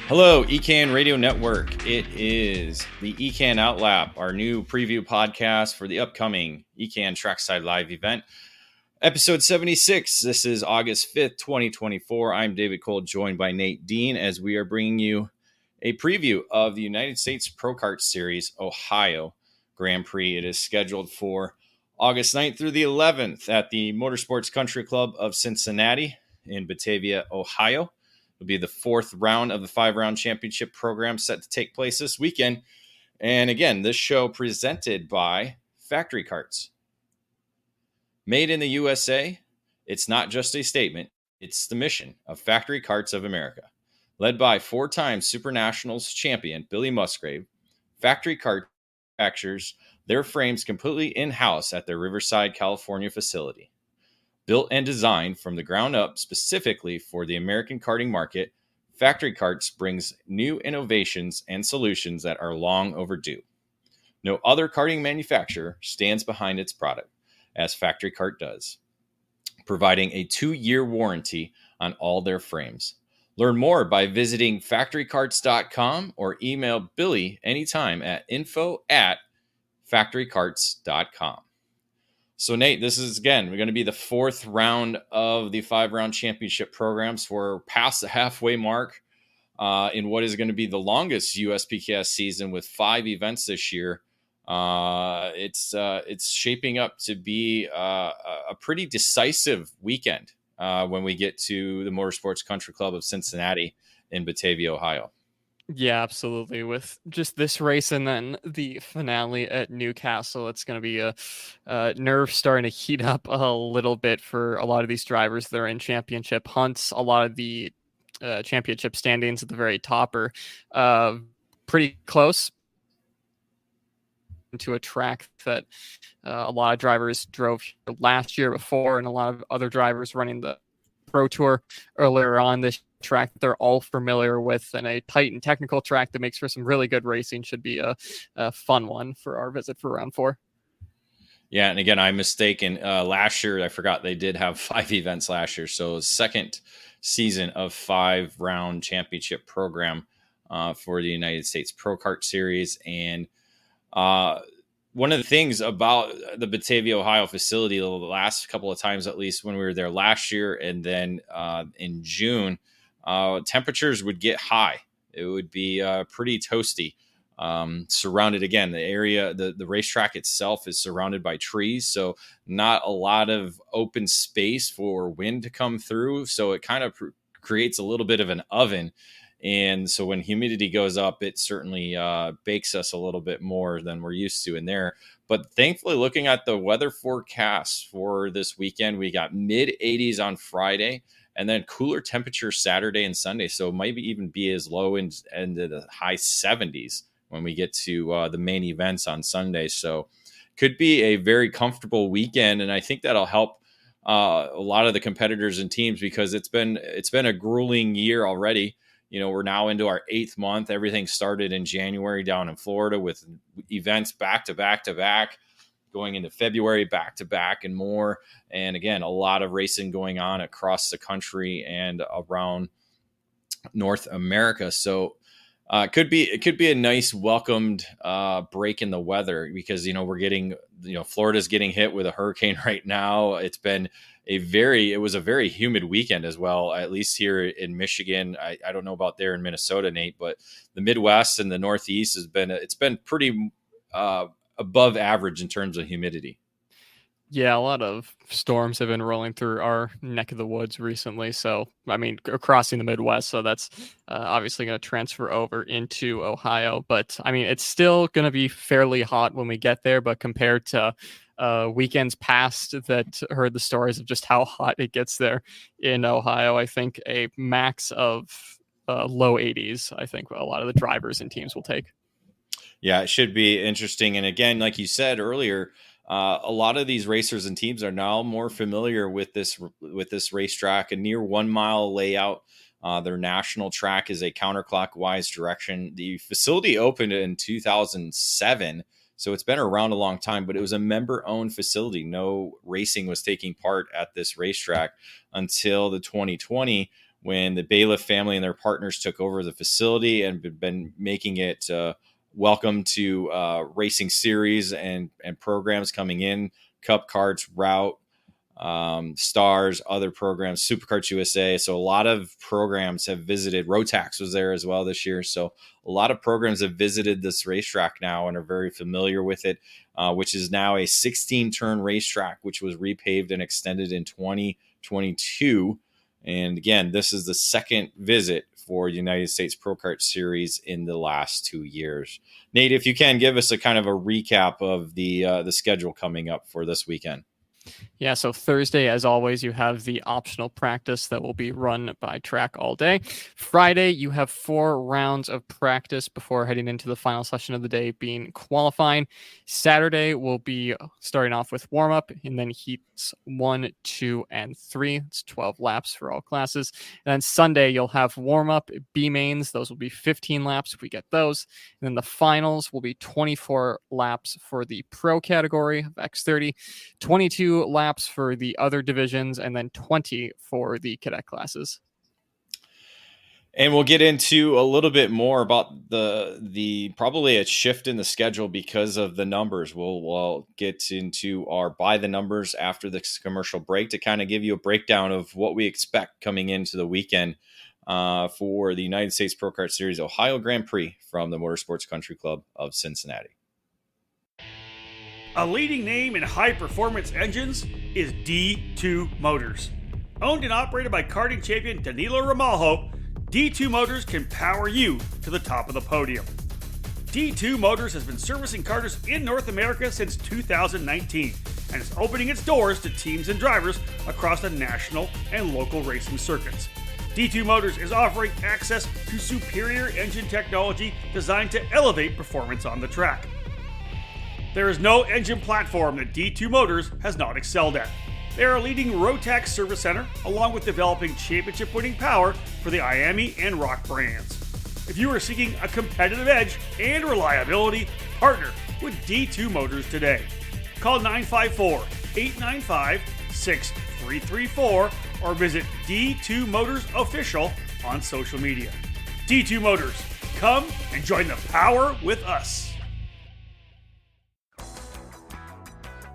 Hello, EKN Radio Network. It is the EKN OutLap, our new preview podcast for the upcoming EKN Trackside live event. Episode 76. This is August 5th, 2024. I'm David Cole, joined by Nate Dean, as we are bringing you a preview of the United States Pro Kart Series Ohio Grand Prix. It is scheduled for August 9th through the 11th at the Motorsports Country Club of Cincinnati in Batavia, Ohio. It'll be the fourth round of the 5-round championship program set to take place this weekend. And again, this show presented by Factory Karts. Made in the USA, it's not just a statement, it's the mission of Factory Karts of America. Led by 4-time Super Nationals champion Billy Musgrave, Factory Kart manufactures their frames completely in-house at their Riverside, California facility. Built and designed from the ground up specifically for the American karting market, Factory Karts brings new innovations and solutions that are long overdue. No other karting manufacturer stands behind its product, as Factory Kart does, providing a 2-year warranty on all their frames. Learn more by visiting factorykarts.com or email Billy anytime at info@factorykarts.com. So, Nate, this is, again, we're going to be the fourth round of the 5-round championship programs. We're past the halfway mark in what is going to be the longest USPKS season with 5 events this year. It's shaping up to be a pretty decisive weekend when we get to the Motorsports Country Club of Cincinnati in Batavia, Ohio. Yeah, absolutely. With just this race and then the finale at Newcastle, it's going to be a nerve starting to heat up a little bit for a lot of these drivers that are in championship hunts. A lot of the championship standings at the very top are pretty close to a track that a lot of drivers drove last year before, and a lot of other drivers running the Pro Tour earlier on this track they're all familiar with, and a tight and technical track that makes for some really good racing. Should be a fun one for our visit for round 4. Yeah, and again, I'm mistaken. Last year, I forgot they did have 5 events last year, so second season of 5-round championship program for the United States Pro Kart Series. And one of the things about the Batavia, Ohio facility, the last couple of times, at least when we were there last year, and then in June, temperatures would get high. It would be pretty toasty. Surrounded, again, the area, the racetrack itself is surrounded by trees, so not a lot of open space for wind to come through. So it kind of creates a little bit of an oven. And so when humidity goes up, it certainly bakes us a little bit more than we're used to in there. But thankfully, looking at the weather forecast for this weekend, we got mid-80s on Friday, and then cooler temperatures Saturday and Sunday. So it might even be as low into the high 70s when we get to the main events on Sunday. So could be a very comfortable weekend, and I think that'll help a lot of the competitors and teams, because it's been a grueling year already. You know, we're now into our 8th month. Everything started in January down in Florida with events back to back to back, going into February back to back and more. And again, a lot of racing going on across the country and around North America. So it could be a nice welcomed break in the weather, because, we're getting, Florida's getting hit with a hurricane right now. It was a very humid weekend as well, at least here in Michigan. I don't know about there in Minnesota, Nate, but the Midwest and the Northeast it's been pretty above average in terms of humidity. Yeah, a lot of storms have been rolling through our neck of the woods recently. So, I mean, crossing the Midwest. So that's obviously going to transfer over into Ohio. But, I mean, it's still going to be fairly hot when we get there. But compared to weekends past that heard the stories of just how hot it gets there in Ohio, I think a max of low 80s, I think a lot of the drivers and teams will take. Yeah, it should be interesting. And again, like you said earlier, a lot of these racers and teams are now more familiar with this racetrack, a near 1 mile layout. Their national track is a counterclockwise direction. The facility opened in 2007, so it's been around a long time, but it was a member-owned facility. No racing was taking part at this racetrack until the 2020 when the Bailiff family and their partners took over the facility and been making it welcome to racing series and programs coming in, Cup Karts, Route, Stars, other programs, Superkarts USA. So a lot of programs have visited. Rotax was there as well this year. So a lot of programs have visited this racetrack now and are very familiar with it, which is now a 16-turn racetrack, which was repaved and extended in 2022. And again, this is the second visit for United States Pro Kart Series in the last 2 years. Nate, if you can, give us a kind of a recap of the schedule coming up for this weekend. Yeah, so Thursday, as always, you have the optional practice that will be run by track all day. Friday, you have 4 rounds of practice before heading into the final session of the day being qualifying. Saturday will be starting off with warm-up and then heats 1, 2, and 3. It's 12 laps for all classes. And then Sunday, you'll have warm-up, B-mains. Those will be 15 laps if we get those. And then the finals will be 24 laps for the pro category of X30, 22 laps for the other divisions, and then 20 for the cadet classes. And we'll get into a little bit more about the probably a shift in the schedule because of the numbers. We'll get into our by the numbers after this commercial break to kind of give you a breakdown of what we expect coming into the weekend for the United States Pro Kart Series Ohio Grand Prix from the Motorsports Country Club of Cincinnati. A leading name in high-performance engines is D2 Motors. Owned and operated by karting champion Danilo Ramalho, D2 Motors can power you to the top of the podium. D2 Motors has been servicing karters in North America since 2019 and is opening its doors to teams and drivers across the national and local racing circuits. D2 Motors is offering access to superior engine technology designed to elevate performance on the track. There is no engine platform that D2 Motors has not excelled at. They are a leading Rotax service center, along with developing championship-winning power for the IAME and ROC brands. If you are seeking a competitive edge and reliability, partner with D2 Motors today. Call 954-895-6334 or visit D2 Motors Official on social media. D2 Motors, come and join the power with us.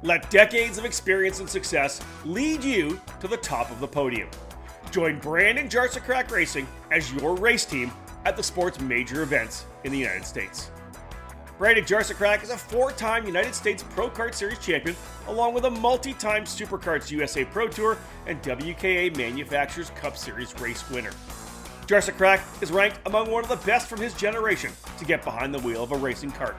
Let decades of experience and success lead you to the top of the podium. Join Brandon Jarsacrack Racing as your race team at the sport's major events in the United States. Brandon Jarsacrack is a 4-time United States Pro Kart Series champion, along with a multi-time Superkarts USA Pro Tour and WKA Manufacturers Cup Series race winner. Jarsacrack is ranked among one of the best from his generation to get behind the wheel of a racing kart.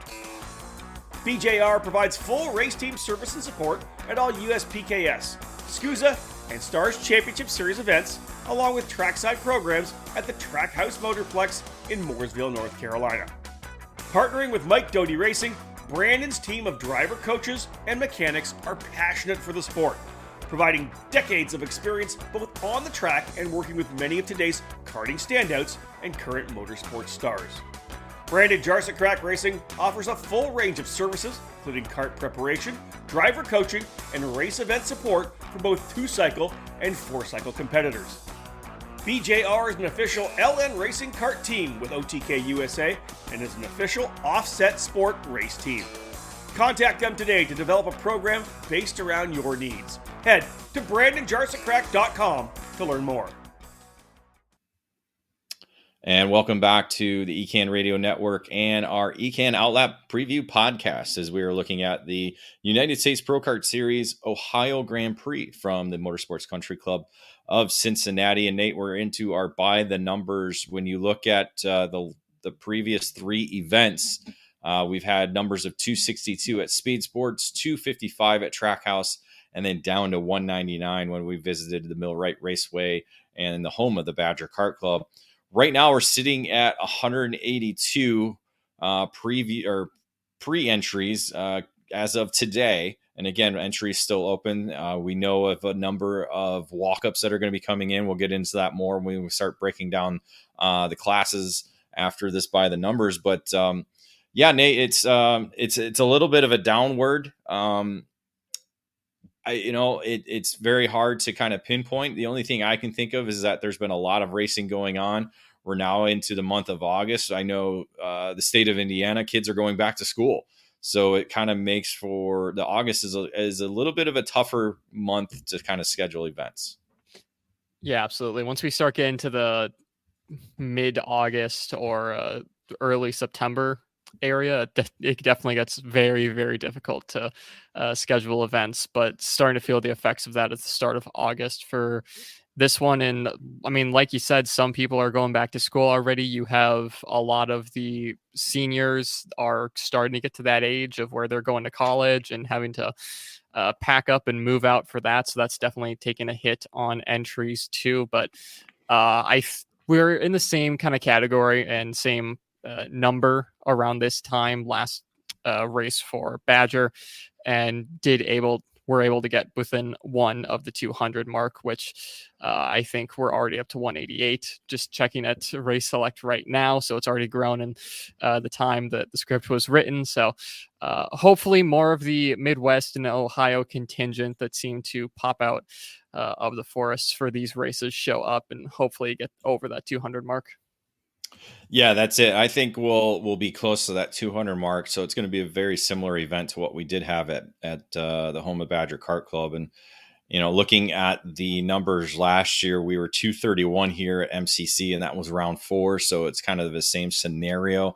BJR provides full race team service and support at all USPKS, SCUSA, and Stars Championship Series events, along with trackside programs at the Trackhouse Motorplex in Mooresville, North Carolina. Partnering with Mike Doty Racing, Brandon's team of driver coaches and mechanics are passionate for the sport, providing decades of experience both on the track and working with many of today's karting standouts and current motorsport stars. Brandon Jarsacrack Racing offers a full range of services, including kart preparation, driver coaching, and race event support for both 2-cycle and 4-cycle competitors. BJR is an official LN Racing Kart team with OTK USA and is an official offset sport race team. Contact them today to develop a program based around your needs. Head to BrandonJarsacrack.com to learn more. And welcome back to the EKN Radio Network and our EKN OutLap preview podcast as we are looking at the United States Pro Kart Series Ohio Grand Prix from the Motorsports Country Club of Cincinnati. And Nate, we're into our by the numbers. When you look at the previous 3 events, we've had numbers of 262 at Speed Sports, 255 at Trackhouse, and then down to 199 when we visited the Millwright Raceway and the home of the Badger Kart Club. Right now, we're sitting at 182 pre-entries as of today. And again, entries still open. We know of a number of walk-ups that are going to be coming in. We'll get into that more when we start breaking down the classes after this by the numbers. But yeah, Nate, it's a little bit of a downward it's very hard to kind of pinpoint. The only thing I can think of is that there's been a lot of racing going on. We're now into the month of August. I know the state of Indiana, kids are going back to school. So it kind of makes for the August is a little bit of a tougher month to kind of schedule events. Yeah, absolutely. Once we start getting to the mid-August or early September area, it definitely gets very, very difficult to schedule events, but starting to feel the effects of that at the start of August for this one. And I mean, like you said, some people are going back to school already. You have a lot of the seniors are starting to get to that age of where they're going to college and having to pack up and move out for that. So that's definitely taking a hit on entries too. But we're in the same kind of category and same number around this time last race for Badger, and were able to get within one of the 200 mark, which I think we're already up to 188. Just checking at Race Select right now, so it's already grown in the time that the script was written. So hopefully more of the Midwest and Ohio contingent that seem to pop out of the forests for these races show up and hopefully get over that 200 mark. Yeah, that's it. I think we'll be close to that 200 mark. So it's going to be a very similar event to what we did have at the home of Badger Kart Club. And, looking at the numbers last year, we were 231 here at MCC, and that was round 4. So it's kind of the same scenario.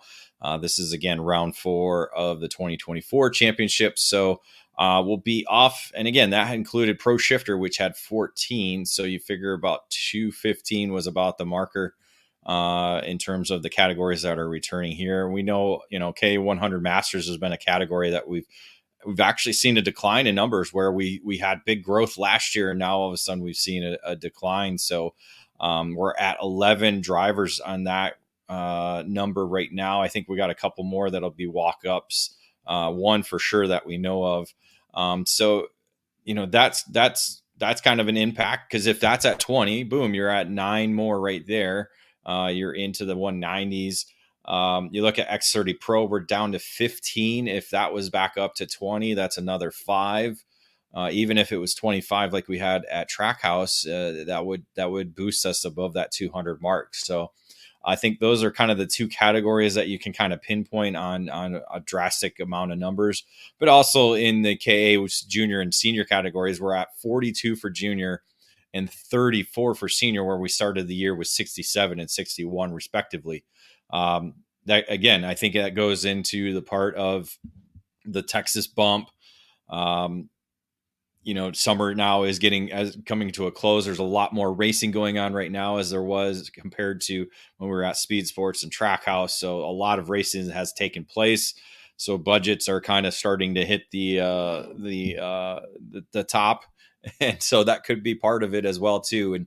This is, again, round 4 of the 2024 championship. So we'll be off. And again, that included Pro Shifter, which had 14. So you figure about 215 was about the marker in terms of the categories that are returning here. We know, K100 Masters has been a category that we've actually seen a decline in numbers, where we had big growth last year, and now all of a sudden we've seen a decline. So we're at 11 drivers on that number right now. I think we got a couple more that'll be walk-ups, one for sure that we know of. So that's kind of an impact, because if that's at 20, boom, you're at 9 more right there. You're into the 190s. You look at X30 Pro, we're down to 15. If that was back up to 20, that's another 5. Even if it was 25, like we had at Trackhouse, that would boost us above that 200 mark. So I think those are kind of the two categories that you can kind of pinpoint on a drastic amount of numbers. But also in the KA, which is junior and senior categories, we're at 42 for junior and 34 for senior, where we started the year with 67 and 61 respectively. That, again, I think that goes into the part of the Texas bump. Summer now is coming to a close. There's a lot more racing going on right now as there was compared to when we were at Speed Sports and Trackhouse. So a lot of racing has taken place. So budgets are kind of starting to hit the top. And so that could be part of it as well too.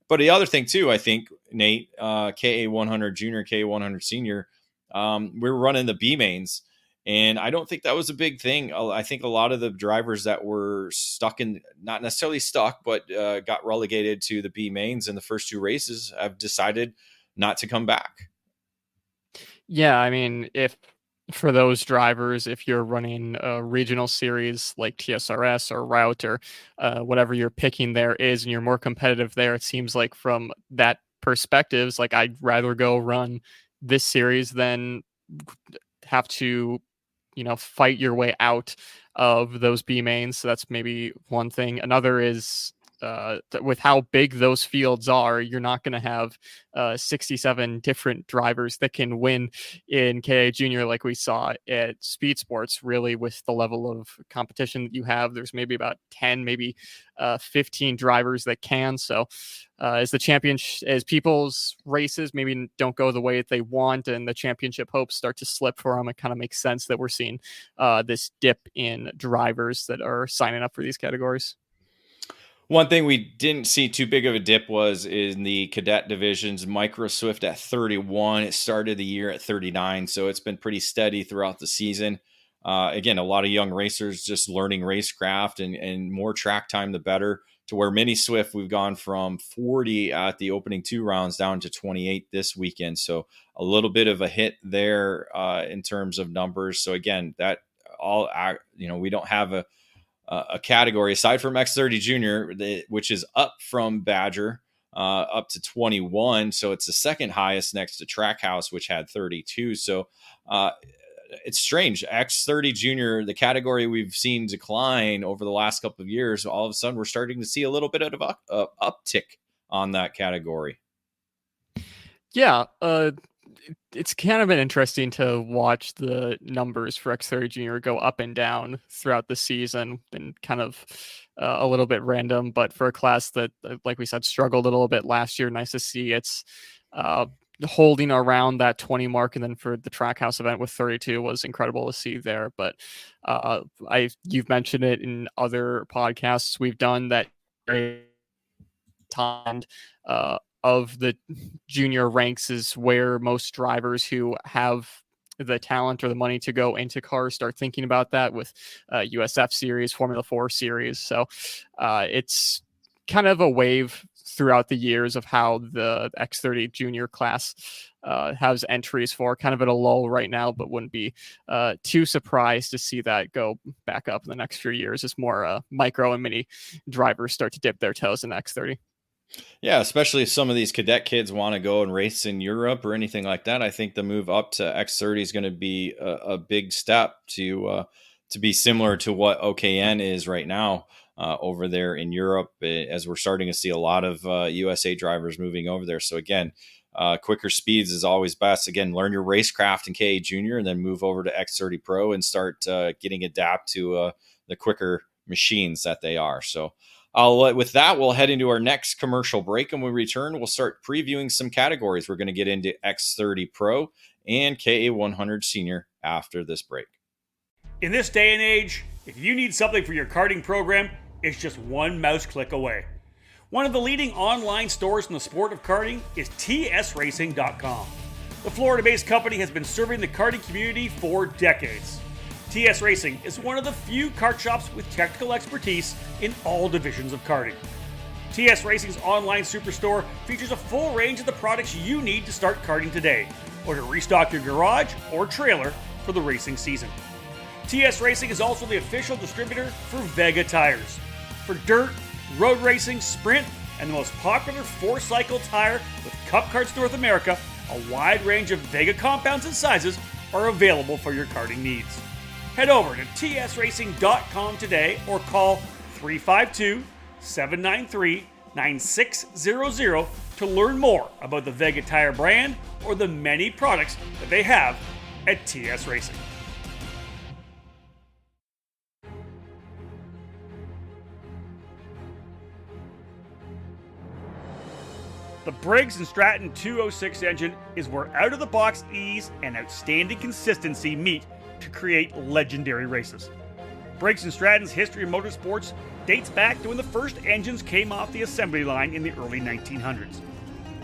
But the other thing too, I think, Nate, KA100 junior, KA100 senior, we're running the B mains, and I don't think that was a big thing. I think a lot of the drivers that were not necessarily stuck, but got relegated to the B mains in the first 2 races have decided not to come back. Yeah, I mean, for those drivers, if you're running a regional series like TSRS or Route or whatever you're picking there is, and you're more competitive there, it seems like from that perspective, it's like I'd rather go run this series than have to, fight your way out of those B mains. So that's maybe one thing. Another is with how big those fields are, you're not going to have 67 different drivers that can win in KA Junior like we saw at Speed Sports. Really, with the level of competition that you have, there's maybe about 10, maybe 15 drivers that can. So as people's races maybe don't go the way that they want and the championship hopes start to slip for them, it kind of makes sense that we're seeing this dip in drivers that are signing up for these categories. One thing we didn't see too big of a dip was in the cadet divisions. Micro Swift at 31. It started the year at 39, so it's been pretty steady throughout the season. Again, a lot of young racers just learning racecraft, and more track time, the better. To where Mini Swift, we've gone from 40 at the opening 2 rounds down to 28 this weekend. So a little bit of a hit there in terms of numbers. So again, that all, we don't have a a category aside from X30 Junior, which is up from Badger up to 21. So it's the second highest next to Trackhouse, which had 32. So it's strange. X30 Junior, the category we've seen decline over the last couple of years, all of a sudden we're starting to see a little bit of a uptick on that category. Yeah, it's kind of been interesting to watch the numbers for X30 Junior go up and down throughout the season, and kind of a little bit random. But for a class that, like we said, struggled a little bit last year, nice to see it's holding around that 20 mark. And then for the Trackhouse event with 32 was incredible to see there. But you've mentioned it in other podcasts we've done that time of the junior ranks is where most drivers who have the talent or the money to go into cars start thinking about that, with USF series, Formula 4 series. So it's kind of a wave throughout the years of how the X30 junior class has entries for, kind of at a lull right now, but wouldn't be too surprised to see that go back up in the next few years as more micro and mini drivers start to dip their toes in X30. Yeah, especially if some of these cadet kids want to go and race in Europe or anything like that. I think the move up to X30 is going to be a big step to be similar to what OKN is right now over there in Europe, as we're starting to see a lot of USA drivers moving over there. So again, quicker speeds is always best. Again, learn your racecraft in KA Junior and then move over to X30 Pro and start getting adapt to the quicker machines that they are. So with that, we'll head into our next commercial break, and when we return, we'll start previewing some categories. We're going to get into X30 Pro and KA100 Senior after this break. In this day and age, if you need something for your karting program, it's just one mouse click away. One of the leading online stores in the sport of karting is tsracing.com. The Florida-based company has been serving the karting community for decades. TS Racing is one of the few kart shops with technical expertise in all divisions of karting. TS Racing's online superstore features a full range of the products you need to start karting today, or to restock your garage or trailer for the racing season. TS Racing is also the official distributor for Vega tires. For dirt, road racing, sprint, and the most popular 4-cycle tire with Cup Karts North America, a wide range of Vega compounds and sizes are available for your karting needs. Head over to tsracing.com today or call 352-793-9600 to learn more about the Vega tire brand or the many products that they have at TS Racing. The Briggs & Stratton 206 engine is where out-of-the-box ease and outstanding consistency meet to create legendary races. Briggs & Stratton's history of motorsports dates back to when the first engines came off the assembly line in the early 1900s.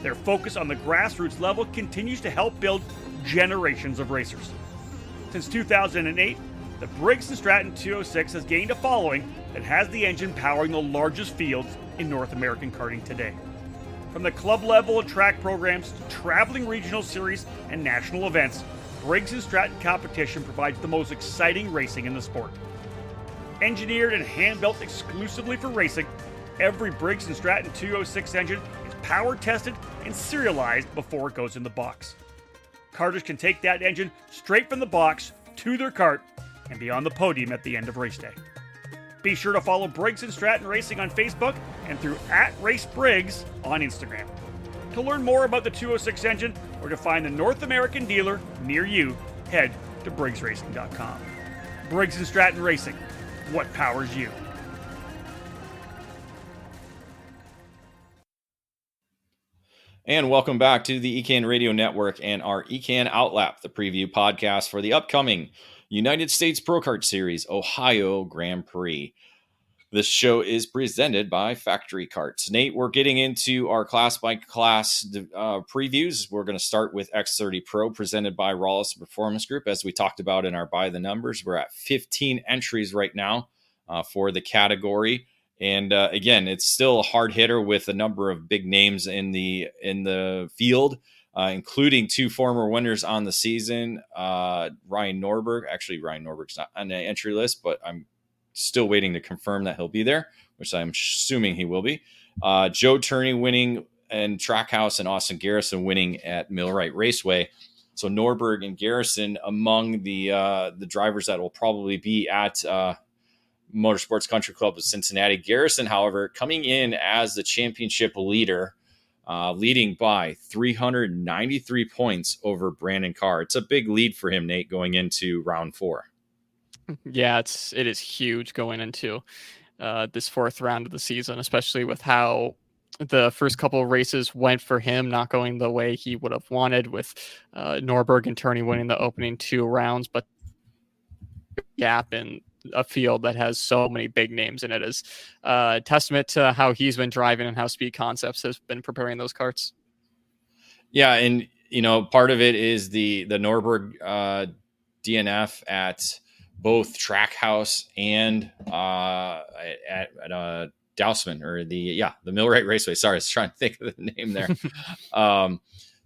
Their focus on the grassroots level continues to help build generations of racers. Since 2008, the Briggs & Stratton 206 has gained a following that has the engine powering the largest fields in North American karting today. From the club level track programs to traveling regional series and national events, Briggs & Stratton competition provides the most exciting racing in the sport. Engineered and hand-built exclusively for racing, every Briggs & Stratton 206 engine is power tested and serialized before it goes in the box. Karters can take that engine straight from the box to their kart and be on the podium at the end of race day. Be sure to follow Briggs & Stratton Racing on Facebook and through @RaceBriggs on Instagram. To learn more about the 206 engine or to find the North American dealer near you, head to briggsracing.com. Briggs & Stratton Racing, what powers you? And welcome back to the EKN Radio Network and our EKN OutLap, the preview podcast for the upcoming United States Pro Kart Series Ohio Grand Prix. This show is presented by Factory Karts. Nate, we're getting into our class-by-class previews. We're going to start with X30 Pro, presented by Rawlins Performance Group. As we talked about in our By the Numbers, we're at 15 entries right now for the category. And again, it's still a hard hitter with a number of big names in the field, including 2 former winners on the season. Ryan Norberg. Actually, Ryan Norberg's not on the entry list, but I'm still waiting to confirm that he'll be there, which I'm assuming he will be. Joe Turney winning in Trackhouse and Austin Garrison winning at Millwright Raceway. So Norberg and Garrison among the drivers that will probably be at Motorsports Country Club of Cincinnati. Garrison, however, coming in as the championship leader, leading by 393 points over Brandon Carr. It's a big lead for him, Nate, going into round 4. Yeah, it is huge going into this 4th round of the season, especially with how the first couple of races went for him, not going the way he would have wanted, with Norberg and Turney winning the opening 2 rounds, but gap in a field that has so many big names in it is a testament to how he's been driving and how Speed Concepts has been preparing those karts. Yeah, and part of it is the Norberg DNF at both Trackhouse and at Dousman, or the Millwright Raceway. Sorry, I was trying to think of the name there.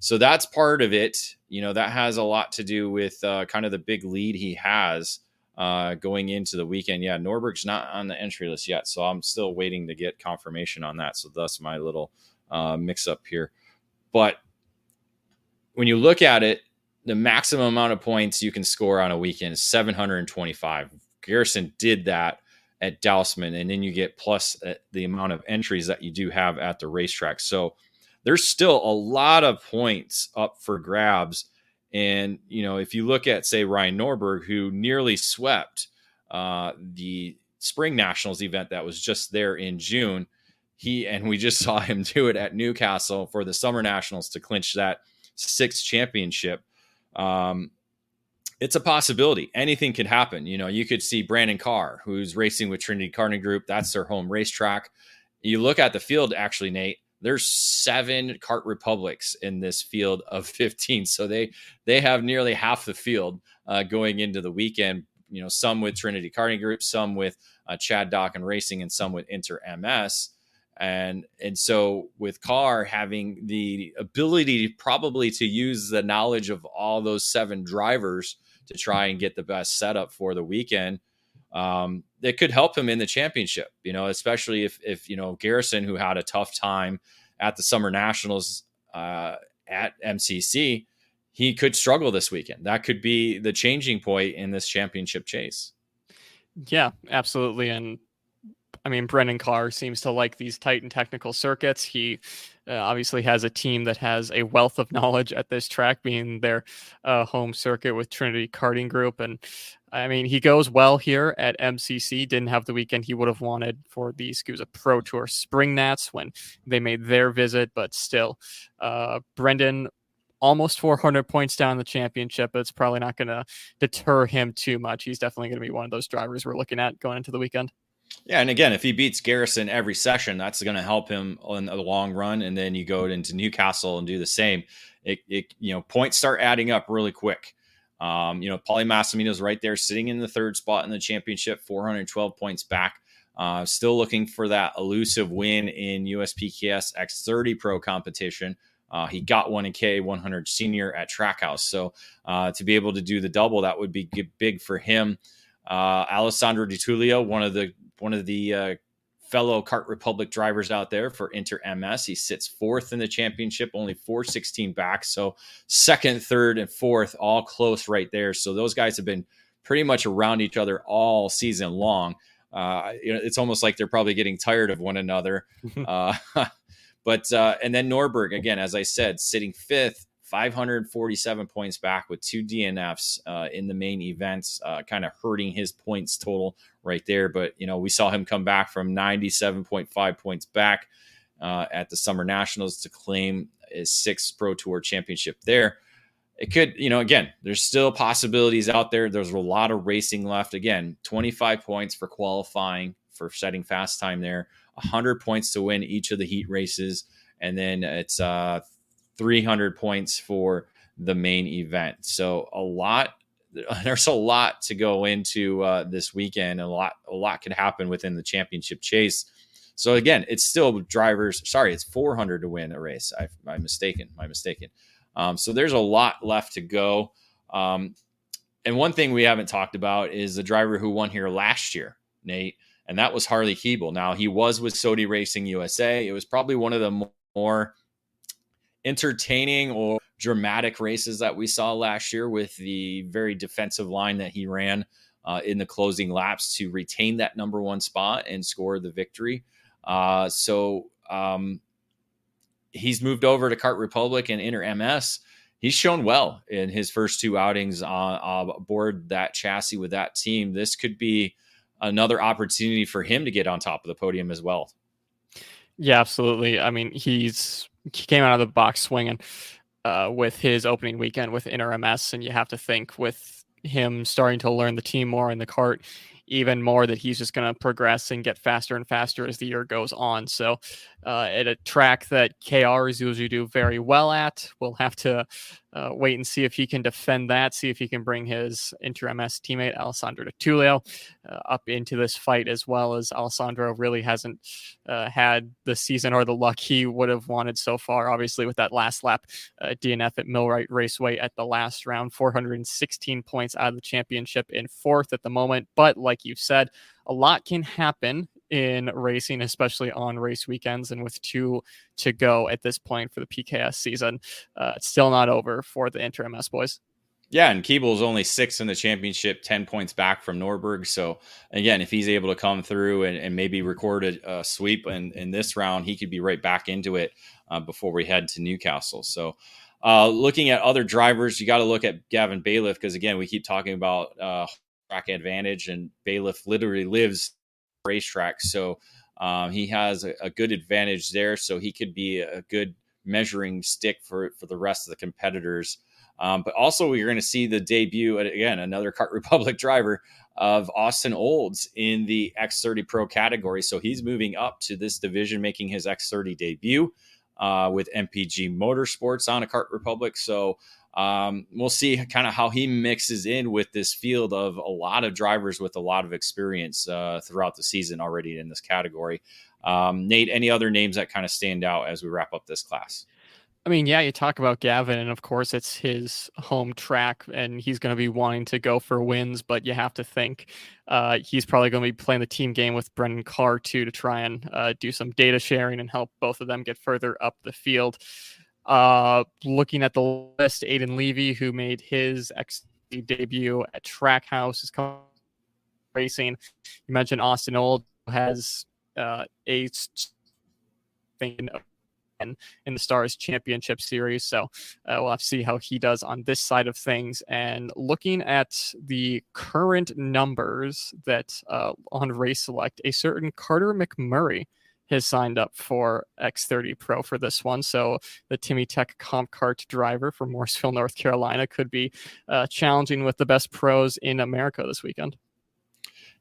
So that's part of it. That has a lot to do with kind of the big lead he has going into the weekend. Yeah, Norberg's not on the entry list yet, so I'm still waiting to get confirmation on that. So that's my little mix up here. But when you look at it, the maximum amount of points you can score on a weekend is 725. Garrison did that at Dousman, and then you get plus the amount of entries that you do have at the racetrack. So there's still a lot of points up for grabs. And, if you look at, say, Ryan Norberg, who nearly swept the Spring Nationals event that was just there in June, we just saw him do it at Newcastle for the Summer Nationals to clinch that 6th championship. It's a possibility. Anything could happen. You could see Brandon Carr, who's racing with Trinity Karting Group. That's their home racetrack. You look at the field, actually, Nate, there's 7 Kart Republics in this field of 15. So they have nearly half the field going into the weekend, some with Trinity Karting Group, some with Chad Docken Racing, and some with Inter MS. And so with Carr having the ability probably to use the knowledge of all those 7 drivers to try and get the best setup for the weekend, it could help him in the championship, especially if Garrison, who had a tough time at the Summer Nationals at MCC, he could struggle this weekend. That could be the changing point in this championship chase. Yeah, absolutely. And Brendan Carr seems to like these tight and technical circuits. He obviously has a team that has a wealth of knowledge at this track, being their home circuit with Trinity Karting Group. And he goes well here at MCC. Didn't have the weekend he would have wanted for the SCUSA Pro Tour Spring Nats when they made their visit, but still, Brendan almost 400 points down the championship. But it's probably not going to deter him too much. He's definitely going to be one of those drivers we're looking at going into the weekend. Yeah, and again, if he beats Garrison every session, that's going to help him in the long run. And then you go into Newcastle and do the same. Points start adding up really quick. Paulie Massimino's right there, sitting in the 3rd spot in the championship, 412 points back. Still looking for that elusive win in USPKS X30 Pro competition. He got one in K100 Senior at Trackhouse. So to be able to do the double, that would be big for him. Alessandro Di Tullio, one of the fellow Kart Republic drivers out there for Inter MS. He sits 4th in the championship, only 416 back. So 2nd, 3rd, and 4th, all close right there. So those guys have been pretty much around each other all season long. It's almost like they're probably getting tired of one another. But and then Norberg, again, as I said, sitting 5th, 547 points back with 2 DNFs in the main events, kind of hurting his points total right there. But, we saw him come back from 97.5 points back at the Summer Nationals to claim his 6th Pro Tour championship there. It could, again, there's still possibilities out there. There's a lot of racing left. Again, 25 points for qualifying for setting fast time there, 100 points to win each of the heat races. And then it's 300 points for the main event. So there's a lot to go into this weekend. A lot could happen within the championship chase. So again, it's still it's 400 to win a race. My mistaken. So there's a lot left to go. And one thing we haven't talked about is the driver who won here last year, Nate, and that was Harley Keeble. Now, he was with Sodi Racing USA. It was probably one of the more entertaining or dramatic races that we saw last year, with the very defensive line that he ran in the closing laps to retain that number one spot and score the victory. He's moved over to Kart Republic and Inter MS. He's shown well in his first two outings aboard that chassis with that team. This could be another opportunity for him to get on top of the podium as well. Yeah, absolutely. I mean, he came out of the box swinging with his opening weekend with Inter MS, and you have to think with him starting to learn the team more in the kart, even more, that he's just going to progress and get faster and faster as the year goes on. So at a track that KRs usually do very well at, we'll have to wait and see if he can defend that, see if he can bring his Inter MS teammate Alessandro Di Tullio up into this fight, as well, as Alessandro really hasn't had the season or the luck he would have wanted so far. Obviously, with that last lap DNF at Millwright Raceway at the last round, 416 points out of the championship in fourth at the moment. But like you said, a lot can happen in racing, especially on race weekends, and with 2 to go at this point for the PKS season, it's still not over for the Inter MS boys. Yeah, and Keeble's only 6th in the championship, 10 points back from Norberg. So again, if he's able to come through and maybe record a sweep in this round, he could be right back into it before we head to Newcastle. So looking at other drivers, you got to look at Gavin Bailiff, because again, we keep talking about track advantage, and Bailiff literally lives racetrack, so he has a good advantage there, so he could be a good measuring stick for the rest of the competitors. But also, we're going to see the debut, again, another Kart Republic driver, of Austin Olds in the X30 Pro category. So he's moving up to this division, making his X30 debut with MPG Motorsports on a Kart Republic. So we'll see kind of how he mixes in with this field of a lot of drivers with a lot of experience throughout the season already in this category. Nate, any other names that kind of stand out as we wrap up this class? I mean, yeah, you talk about Gavin, and of course it's his home track, and he's going to be wanting to go for wins, but you have to think he's probably going to be playing the team game with Brendan Carr too, to try and do some data sharing and help both of them get further up the field. Looking at the list, Aiden Levy, who made his XC debut at Trackhouse, is coming racing. You mentioned Austin Old, who has a thing in the Stars Championship Series. So we'll have to see how he does on this side of things. And looking at the current numbers that on Race Select, a certain Carter McMurray has signed up for X30 Pro for this one. So the Timmy Tech Comp Kart driver from Morrisville, North Carolina, could be challenging with the best pros in America this weekend.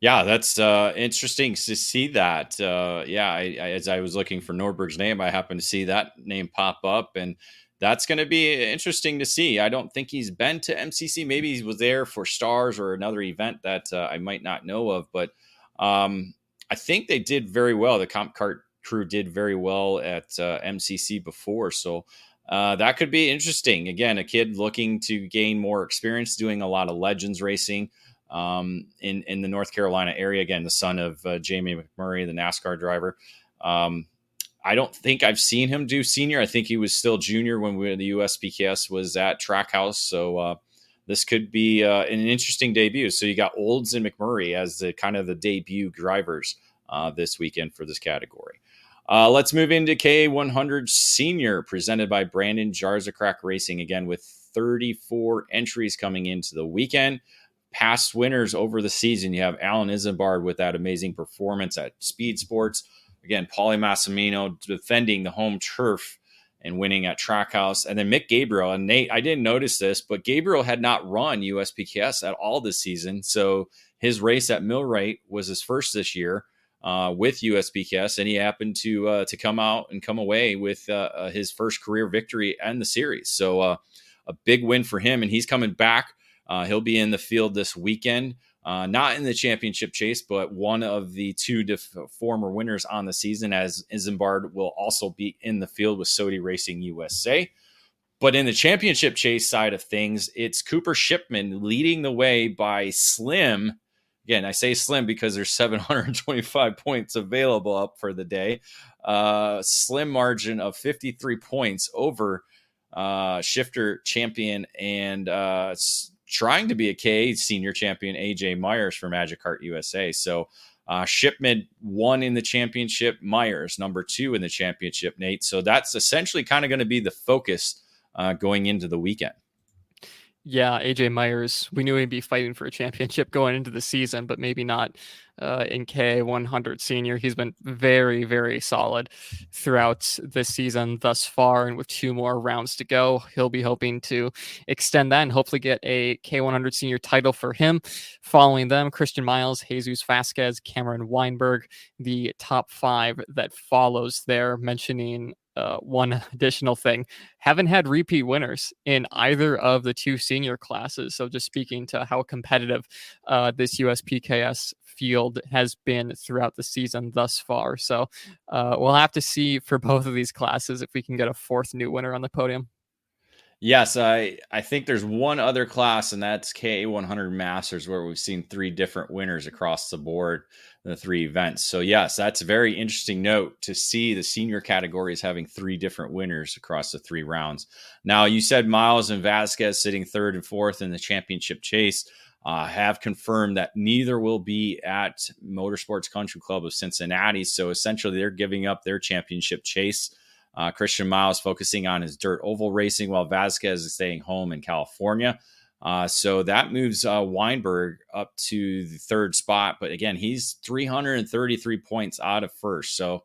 Yeah, that's interesting to see that. As I was looking for Norberg's name, I happened to see that name pop up, and that's going to be interesting to see. I don't think he's been to MCC. Maybe he was there for Stars or another event that I might not know of, but I think they did very well. The Comp Kart crew did very well at MCC before, so that could be interesting. Again, a kid looking to gain more experience, doing a lot of Legends racing in the North Carolina area. Again, the son of Jamie McMurray, the NASCAR driver. I don't think I've seen him do senior. I think he was still junior when the USPKS was at Trackhouse. So this could be an interesting debut. So you got Olds and McMurray as the kind of the debut drivers this weekend for this category. Let's move into K100 Senior, presented by Brandon Jarzakrak Racing, again with 34 entries coming into the weekend. Past winners over the season, you have Alan Isambard with that amazing performance at Speed Sports. Again, Paulie Massimino defending the home turf and winning at Trackhouse. And then Mick Gabriel. And Nate, I didn't notice this, but Gabriel had not run USPKS at all this season. So his race at Millwright was his first this year with USPKS. And he happened to come out and come away with his first career victory and the series. So a big win for him. And he's coming back. He'll be in the field this weekend, not in the championship chase, but one of the two former winners on the season, as Isambard will also be in the field with Sodi Racing USA. But in the championship chase side of things, it's Cooper Shipman leading the way by slim again, I say slim because there's 725 points available up for the day. Slim margin of 53 points over shifter champion and trying to be a K senior champion AJ Myers for Magic Kart USA. So Shipman won in the championship, Myers number 2 in the championship, Nate. So that's essentially kind of going to be the focus going into the weekend. Yeah, AJ Myers, we knew he'd be fighting for a championship going into the season, but maybe not in K100 senior. He's been very, very solid throughout this season thus far. And with 2 more rounds to go, he'll be hoping to extend that and hopefully get a K100 senior title for him. Following them, Christian Miles, Jesus Vasquez, Cameron Weinberg, the top 5 that follows there. Mentioning one additional thing, haven't had repeat winners in either of the 2 senior classes. So just speaking to how competitive this USPKS field has been throughout the season thus far. So we'll have to see for both of these classes if we can get a 4th new winner on the podium. Yes, I think there's one other class, and that's K100 Masters, where we've seen 3 different winners across the board in the 3 events. So yes, that's a very interesting note to see the senior categories having 3 different winners across the 3 rounds. Now, you said Miles and Vasquez sitting 3rd and 4th in the championship chase have confirmed that neither will be at Motorsports Country Club of Cincinnati. So essentially, they're giving up their championship chase. Christian Miles focusing on his dirt oval racing, while Vasquez is staying home in California. So that moves Weinberg up to the 3rd spot. But again, he's 333 points out of 1st. So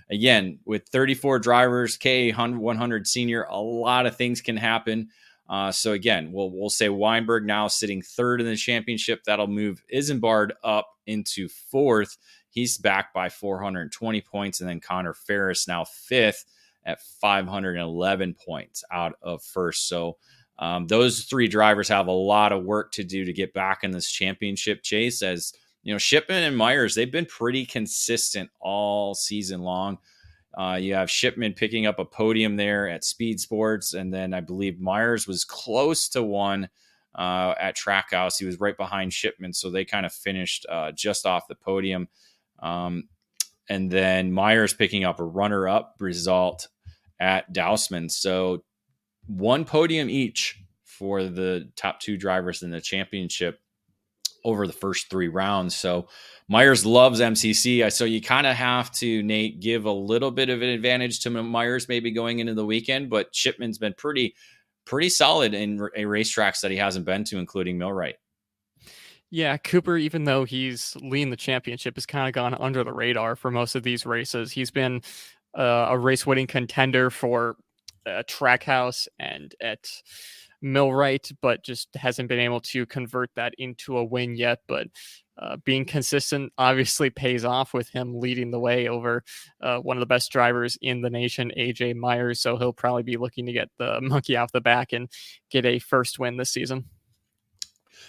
again, with 34 drivers, K100 senior, a lot of things can happen. So again, we'll say Weinberg now sitting 3rd in the championship. That'll move Isambard up into 4th. He's back by 420 points. And then Connor Ferris now 5th at 511 points out of 1st. So those 3 drivers have a lot of work to do to get back in this championship chase. As you know, Shipman and Myers, they've been pretty consistent all season long. You have Shipman picking up a podium there at Speed Sports, and then I believe Myers was close to one at Trackhouse. He was right behind Shipman, so they kind of finished just off the podium. And then Myers picking up a runner-up result at Dousman. So 1 podium each for the top 2 drivers in the championship over the first 3 rounds. So Myers loves MCC. So you kind of have to, Nate, give a little bit of an advantage to Myers maybe going into the weekend, but Shipman's been pretty solid in racetracks that he hasn't been to, including Millwright. Yeah, Cooper, even though he's leading the championship, has kind of gone under the radar for most of these races. He's been a race-winning contender for Trackhouse and at Millwright, but just hasn't been able to convert that into a win yet. But being consistent obviously pays off with him leading the way over one of the best drivers in the nation, AJ Myers. So he'll probably be looking to get the monkey off the back and get a 1st win this season.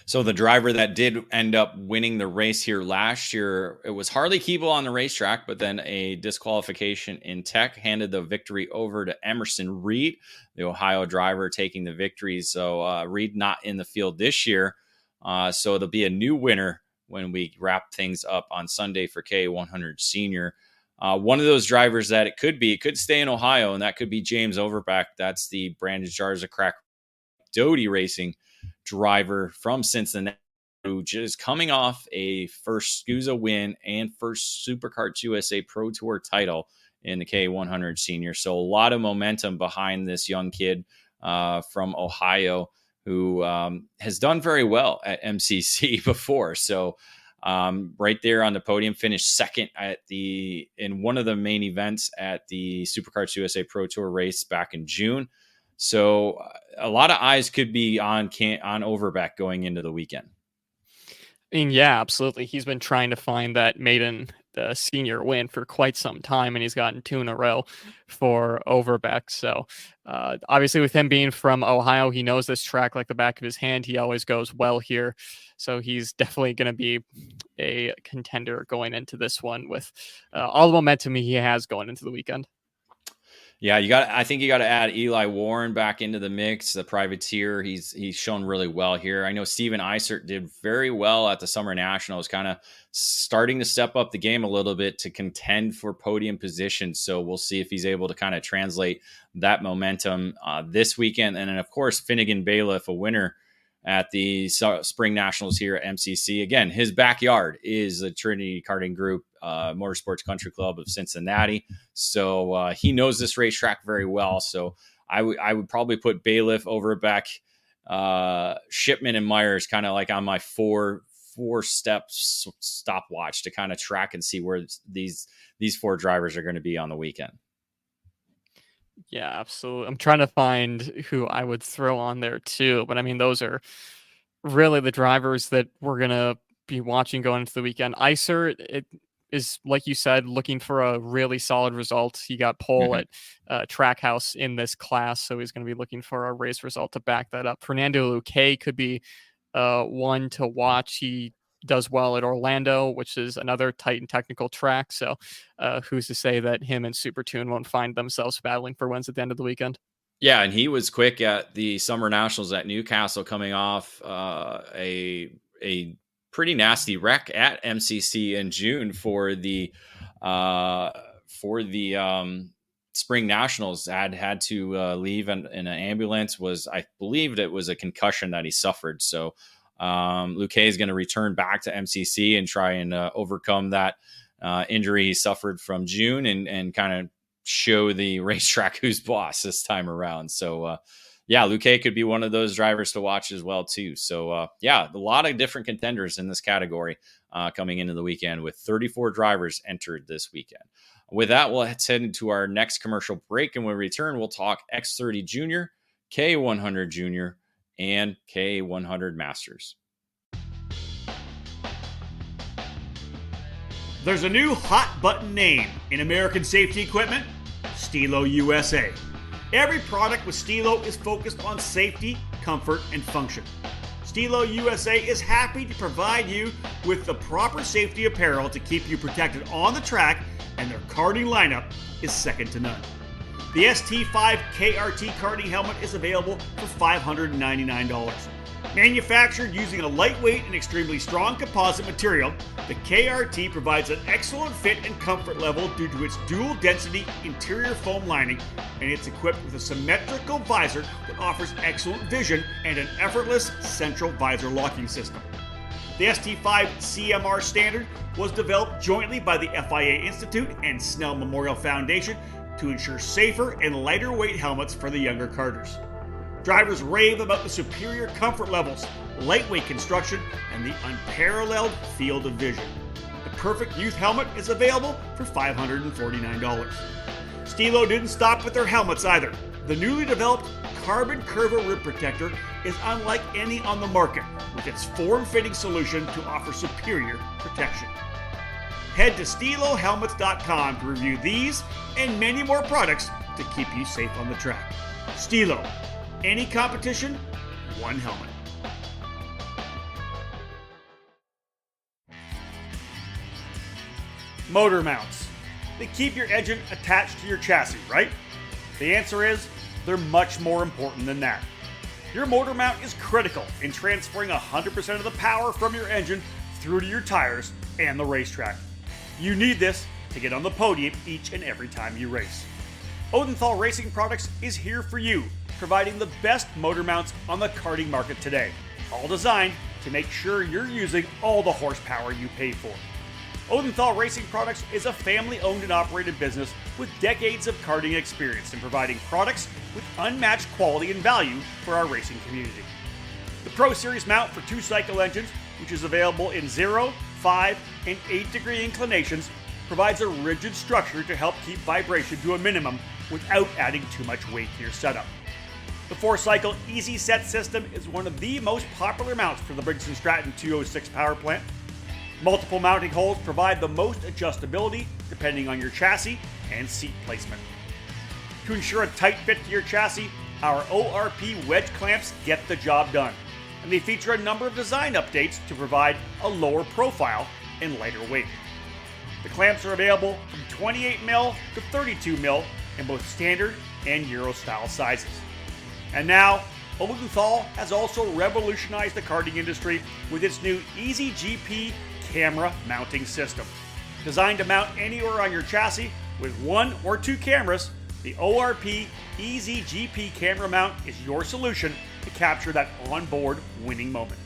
So the driver that did end up winning the race here last year, it was Harley Keeble on the racetrack, but then a disqualification in tech handed the victory over to Emerson Reed, the Ohio driver, taking the victory. So Reed not in the field this year. So it'll be a new winner when we wrap things up on Sunday for K100 Senior. One of those drivers that it could stay in Ohio, and that could be James Overbeck. That's the Brandon Jarza Crack Doty Racing driver from Cincinnati, who just coming off a first SCUSA win and first SuperKarts USA Pro Tour title in the K100 Senior. So a lot of momentum behind this young kid from Ohio who has done very well at MCC before. So right there on the podium, finished 2nd in one of the main events at the SuperKarts USA Pro Tour race back in June. So a lot of eyes could be on Overbeck going into the weekend. I mean, yeah, absolutely. He's been trying to find that maiden senior win for quite some time, and he's gotten 2 in a row for Overbeck. So obviously with him being from Ohio, he knows this track like the back of his hand. He always goes well here. So he's definitely going to be a contender going into this one with all the momentum he has going into the weekend. Yeah, I think you got to add Eli Warren back into the mix, the privateer. He's shown really well here. I know Steven Eisert did very well at the Summer Nationals, kind of starting to step up the game a little bit to contend for podium positions. So we'll see if he's able to kind of translate that momentum this weekend. And then, of course, Finnegan Bailiff, a winner at the Spring Nationals here at MCC. Again, his backyard is the Trinity Karting Group Motorsports Country Club of Cincinnati. So he knows this racetrack very well. So I would probably put Bailiff over back Shipman and Myers kind of like on my four steps stopwatch to kind of track and see where these 4 drivers are going to be on the weekend. Yeah, absolutely. I'm trying to find who I would throw on there too, but I mean, those are really the drivers that we're going to be watching going into the weekend. Iser, it is, like you said, looking for a really solid result. He got pole at Trackhouse in this class, so he's going to be looking for a race result to back that up. Fernando Luque could be one to watch. He does well at Orlando, which is another tight and technical track. So who's to say that him and Super Tune won't find themselves battling for wins at the end of the weekend? Yeah, and he was quick at the Summer Nationals at Newcastle, coming off a pretty nasty wreck at MCC in June for the Spring Nationals. Had to leave in an ambulance. I believed it was a concussion that he suffered. So Luque is going to return back to MCC and try and overcome that injury he suffered from June and kind of show the racetrack who's boss this time around. So Luque could be one of those drivers to watch as well too. So a lot of different contenders in this category coming into the weekend, with 34 drivers entered this weekend. With that, let's head into our next commercial break, and when we return, we'll talk X30 Junior, K100 Junior, and K100 Masters. There's a new hot button name in American safety equipment: Stilo USA. Every product with Stilo is focused on safety, comfort, and function. Stilo USA is happy to provide you with the proper safety apparel to keep you protected on the track, and their karting lineup is second to none. The ST5 KRT karting helmet is available for $599. Manufactured using a lightweight and extremely strong composite material, the KRT provides an excellent fit and comfort level due to its dual density interior foam lining, and it's equipped with a symmetrical visor that offers excellent vision and an effortless central visor locking system. The ST5 CMR standard was developed jointly by the FIA Institute and Snell Memorial Foundation to ensure safer and lighter weight helmets for the younger karters. Drivers rave about the superior comfort levels, lightweight construction, and the unparalleled field of vision. The perfect youth helmet is available for $549. Stilo didn't stop with their helmets either. The newly developed Carbon Curva Rib Protector is unlike any on the market, with its form-fitting solution to offer superior protection. Head to StiloHelmets.com to review these and many more products to keep you safe on the track. Stilo. Any competition, one helmet. Motor mounts. They keep your engine attached to your chassis, right? The answer is, they're much more important than that. Your motor mount is critical in transferring 100% of the power from your engine through to your tires and the racetrack. You need this to get on the podium each and every time you race. Odenthal Racing Products is here for you, providing the best motor mounts on the karting market today, all designed to make sure you're using all the horsepower you pay for. Odenthal Racing Products is a family-owned and operated business with decades of karting experience in providing products with unmatched quality and value for our racing community. The Pro Series mount for 2-cycle engines, which is available in 0, 5, and 8-degree inclinations, provides a rigid structure to help keep vibration to a minimum without adding too much weight to your setup. The 4-cycle Easy Set system is one of the most popular mounts for the Briggs & Stratton 206 power plant. Multiple mounting holes provide the most adjustability depending on your chassis and seat placement. To ensure a tight fit to your chassis, our ORP wedge clamps get the job done, and they feature a number of design updates to provide a lower profile and lighter weight. The clamps are available from 28mm to 32mm in both standard and Euro style sizes. And now, Odenthal has also revolutionized the karting industry with its new Easy GP camera mounting system. Designed to mount anywhere on your chassis with 1 or 2 cameras, the ORP Easy GP camera mount is your solution to capture that onboard winning moment.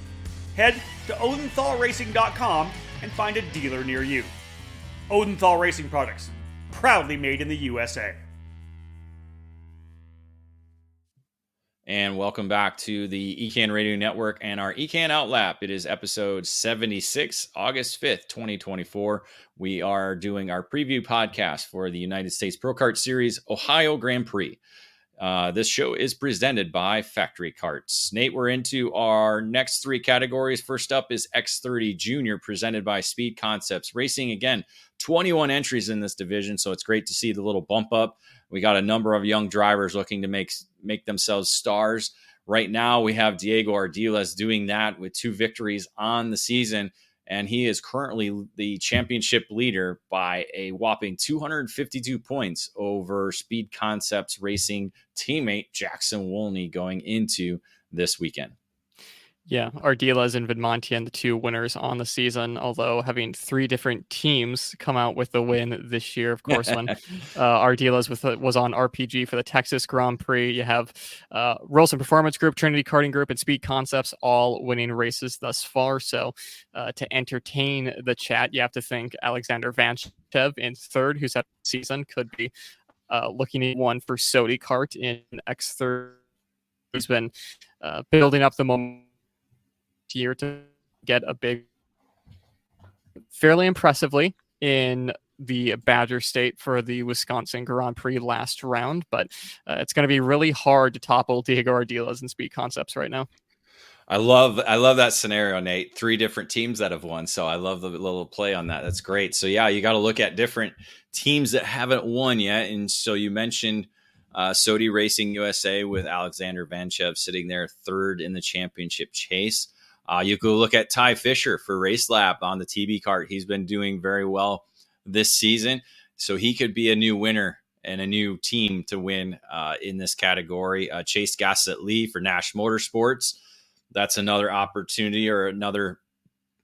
Head to odenthalracing.com and find a dealer near you. Odenthal Racing Products, proudly made in the USA. And welcome back to the EKN Radio Network and our EKN OutLap. It is episode 76, August 5th, 2024. We are doing our preview podcast for the United States Pro Kart Series Ohio Grand Prix. This show is presented by Factory Karts. Nate, we're into our next 3 categories. First up is X30 Junior, presented by Speed Concepts Racing. Again, 21 entries in this division, so it's great to see the little bump up. We got a number of young drivers looking to make themselves stars. Right now, we have Diego Ardiles doing that with 2 victories on the season, and he is currently the championship leader by a whopping 252 points over Speed Concepts Racing teammate Jackson Wolney going into this weekend. Yeah, Ardiles and Vidmontian, the 2 winners on the season, although having 3 different teams come out with the win this year. Of course, when Ardiles was on RPG for the Texas Grand Prix, you have Rolson Performance Group, Trinity Karting Group, and Speed Concepts all winning races thus far. So to entertain the chat, you have to think Alexander Vanchev in 3rd, who's had a season, could be looking at one for Sodi Kart in X30. He's been building up the momentum year to get a big, fairly impressively in the Badger State for the Wisconsin Grand Prix last round, but it's going to be really hard to topple Diego Ardiles and Speed Concepts right now. I love that scenario, Nate. 3 different teams that have won, so I love the little play on that. That's great. So yeah, you got to look at different teams that haven't won yet, and so you mentioned Sodi Racing USA with Alexander Vanchev sitting there 3rd in the championship chase. You go look at Ty Fisher for Race Lab on the TB kart. He's been doing very well this season, so he could be a new winner and a new team to win in this category. Chase Gassett Lee for Nash Motorsports. That's another opportunity or another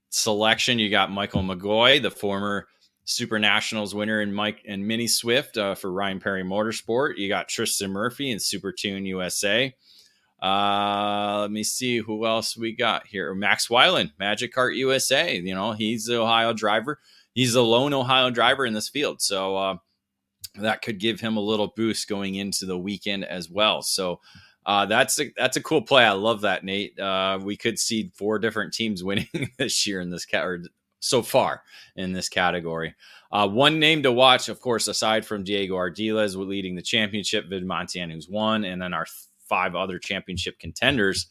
selection. You got Michael McGoy, the former Super Nationals winner in Mike and Mini Swift for Ryan Perry Motorsport. You got Tristan Murphy in Super Tune USA. Let me see who else we got here. Max Weiland, Magic Kart USA. You know, he's the Ohio driver. He's the lone Ohio driver in this field. So that could give him a little boost going into the weekend as well. So that's a cool play. I love that, Nate. We could see 4 different teams winning this year in this so far in this category. One name to watch, of course, aside from Diego Ardiles leading the championship, Vidmontian, who's won, and then our 5 other championship contenders,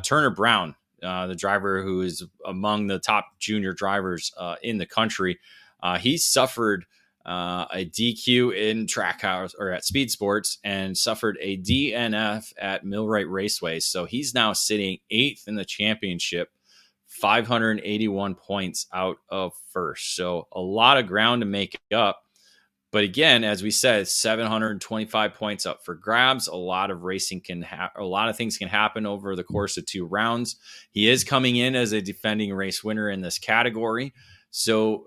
Turner Brown, the driver who is among the top junior drivers in the country. He suffered a DQ in Trackhouse or at Speed Sports and suffered a DNF at Millwright Raceway. So he's now sitting 8th in the championship, 581 points out of 1st. So a lot of ground to make up. But again, as we said, 725 points up for grabs. A lot of racing a lot of things can happen over the course of 2 rounds. He is coming in as a defending race winner in this category. So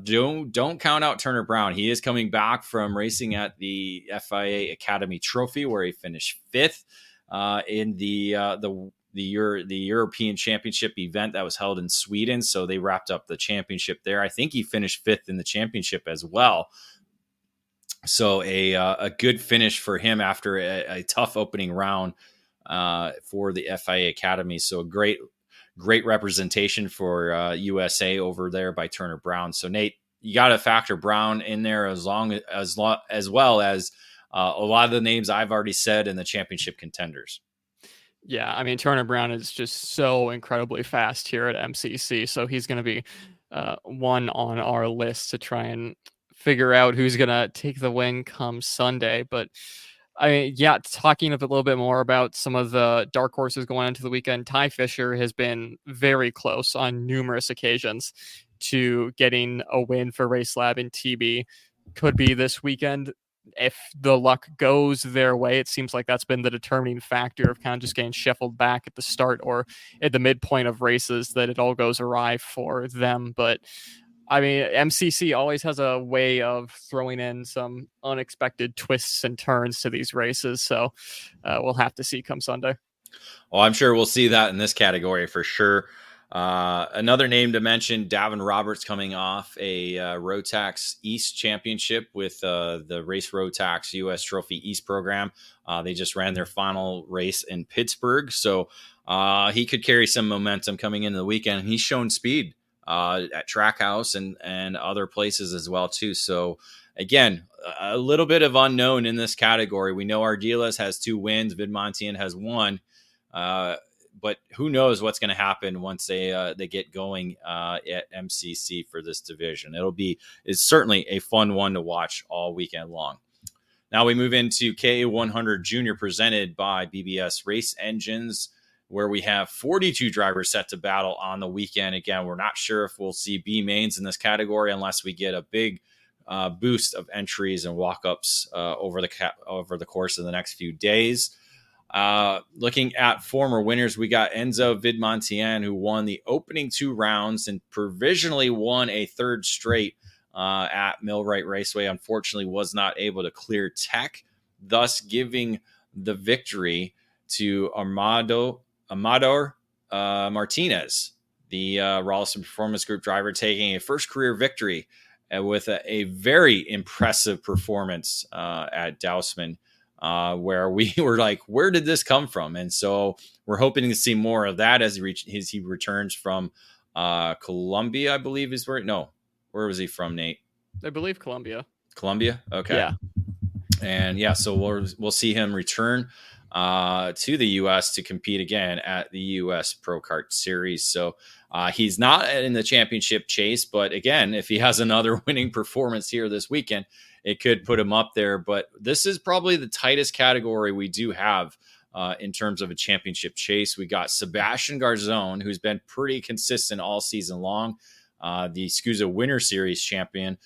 don't count out Turner Brown. He is coming back from racing at the FIA Academy Trophy, where he finished 5th in the European Championship event that was held in Sweden. So they wrapped up the championship there. I think he finished 5th in the championship as well. So a good finish for him after a tough opening round for the FIA Academy. So great representation for USA over there by Turner Brown. So Nate, you got to factor Brown in there as well as a lot of the names I've already said in the championship contenders. Yeah, I mean, Turner Brown is just so incredibly fast here at MCC. So he's going to be one on our list to try and figure out who's going to take the win come Sunday. But talking a little bit more about some of the dark horses going into the weekend, Ty Fisher has been very close on numerous occasions to getting a win for Race Lab in TB. Could be this weekend. if the luck goes their way, it seems like that's been the determining factor of kind of just getting shuffled back at the start or at the midpoint of races, that it all goes awry for them. But I mean, MCC always has a way of throwing in some unexpected twists and turns to these races. So we'll have to see come Sunday. Well, I'm sure we'll see that in this category for sure. Another name to mention, Davin Roberts, coming off a Rotax East championship with the Race Rotax US Trophy East program. They just ran their final race in Pittsburgh. So he could carry some momentum coming into the weekend. He's shown speed at Trackhouse and other places as well too. So again, a little bit of unknown in this category. We know Ardiles has 2 wins. Vidmontien has 1. But who knows what's going to happen once they get going at MCC for this division. It's certainly a fun one to watch all weekend long. Now we move into K100 Junior presented by BBS Race Engines, where we have 42 drivers set to battle on the weekend. Again, we're not sure if we'll see B mains in this category unless we get a big boost of entries and walk-ups over the course of the next few days. Looking at former winners, we got Enzo Vidmontien, who won the opening 2 rounds and provisionally won a 3rd straight at Millwright Raceway. Unfortunately, was not able to clear tech, thus giving the victory to Amador Martinez, the Rawlson Performance Group driver, taking a first career victory with a very impressive performance at Dousman, where we were like, where did this come from? And so we're hoping to see more of that as he returns from Colombia, I believe is where. No, where was he from, Nate? I believe Colombia. Colombia? Okay. Yeah. And yeah, so we'll see him return to the U.S. to compete again at the U.S. Pro Kart Series. So he's not in the championship chase, but again, if he has another winning performance here this weekend, it could put him up there. But this is probably the tightest category we do have in terms of a championship chase. We got Sebastian Garzon, who's been pretty consistent all season long, the SCUSA Winter Series champion,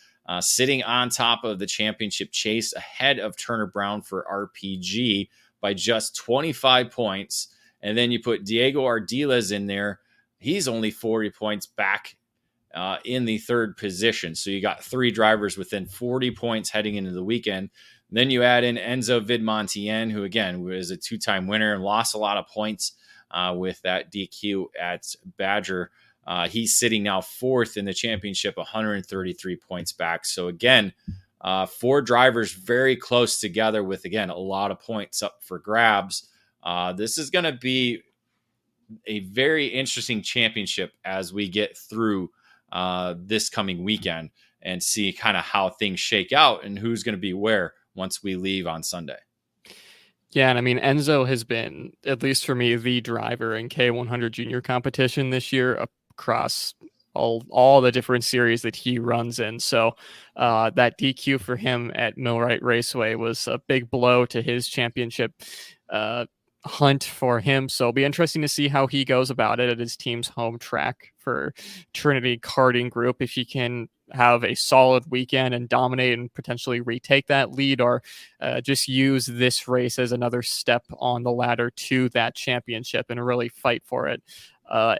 sitting on top of the championship chase ahead of Turner Brown for RPG by just 25 points. And then you put Diego Ardiles in there. He's only 40 points back in the 3rd position. So you got 3 drivers within 40 points heading into the weekend. And then you add in Enzo Vidmontien, who again was a 2-time winner and lost a lot of points with that DQ at Badger. He's sitting now 4th in the championship, 133 points back. So again, 4 drivers very close together with, again, a lot of points up for grabs. This is going to be a very interesting championship as we get through this coming weekend and see kind of how things shake out and who's going to be where once we leave on Sunday. Yeah, and I mean, Enzo has been, at least for me, the driver in K100 Junior competition this year across all the different series that he runs in. So that DQ for him at Millwright Raceway was a big blow to his championship hunt for him. So it'll be interesting to see how he goes about it at his team's home track for Trinity Karting Group, if he can have a solid weekend and dominate and potentially retake that lead, or just use this race as another step on the ladder to that championship and really fight for it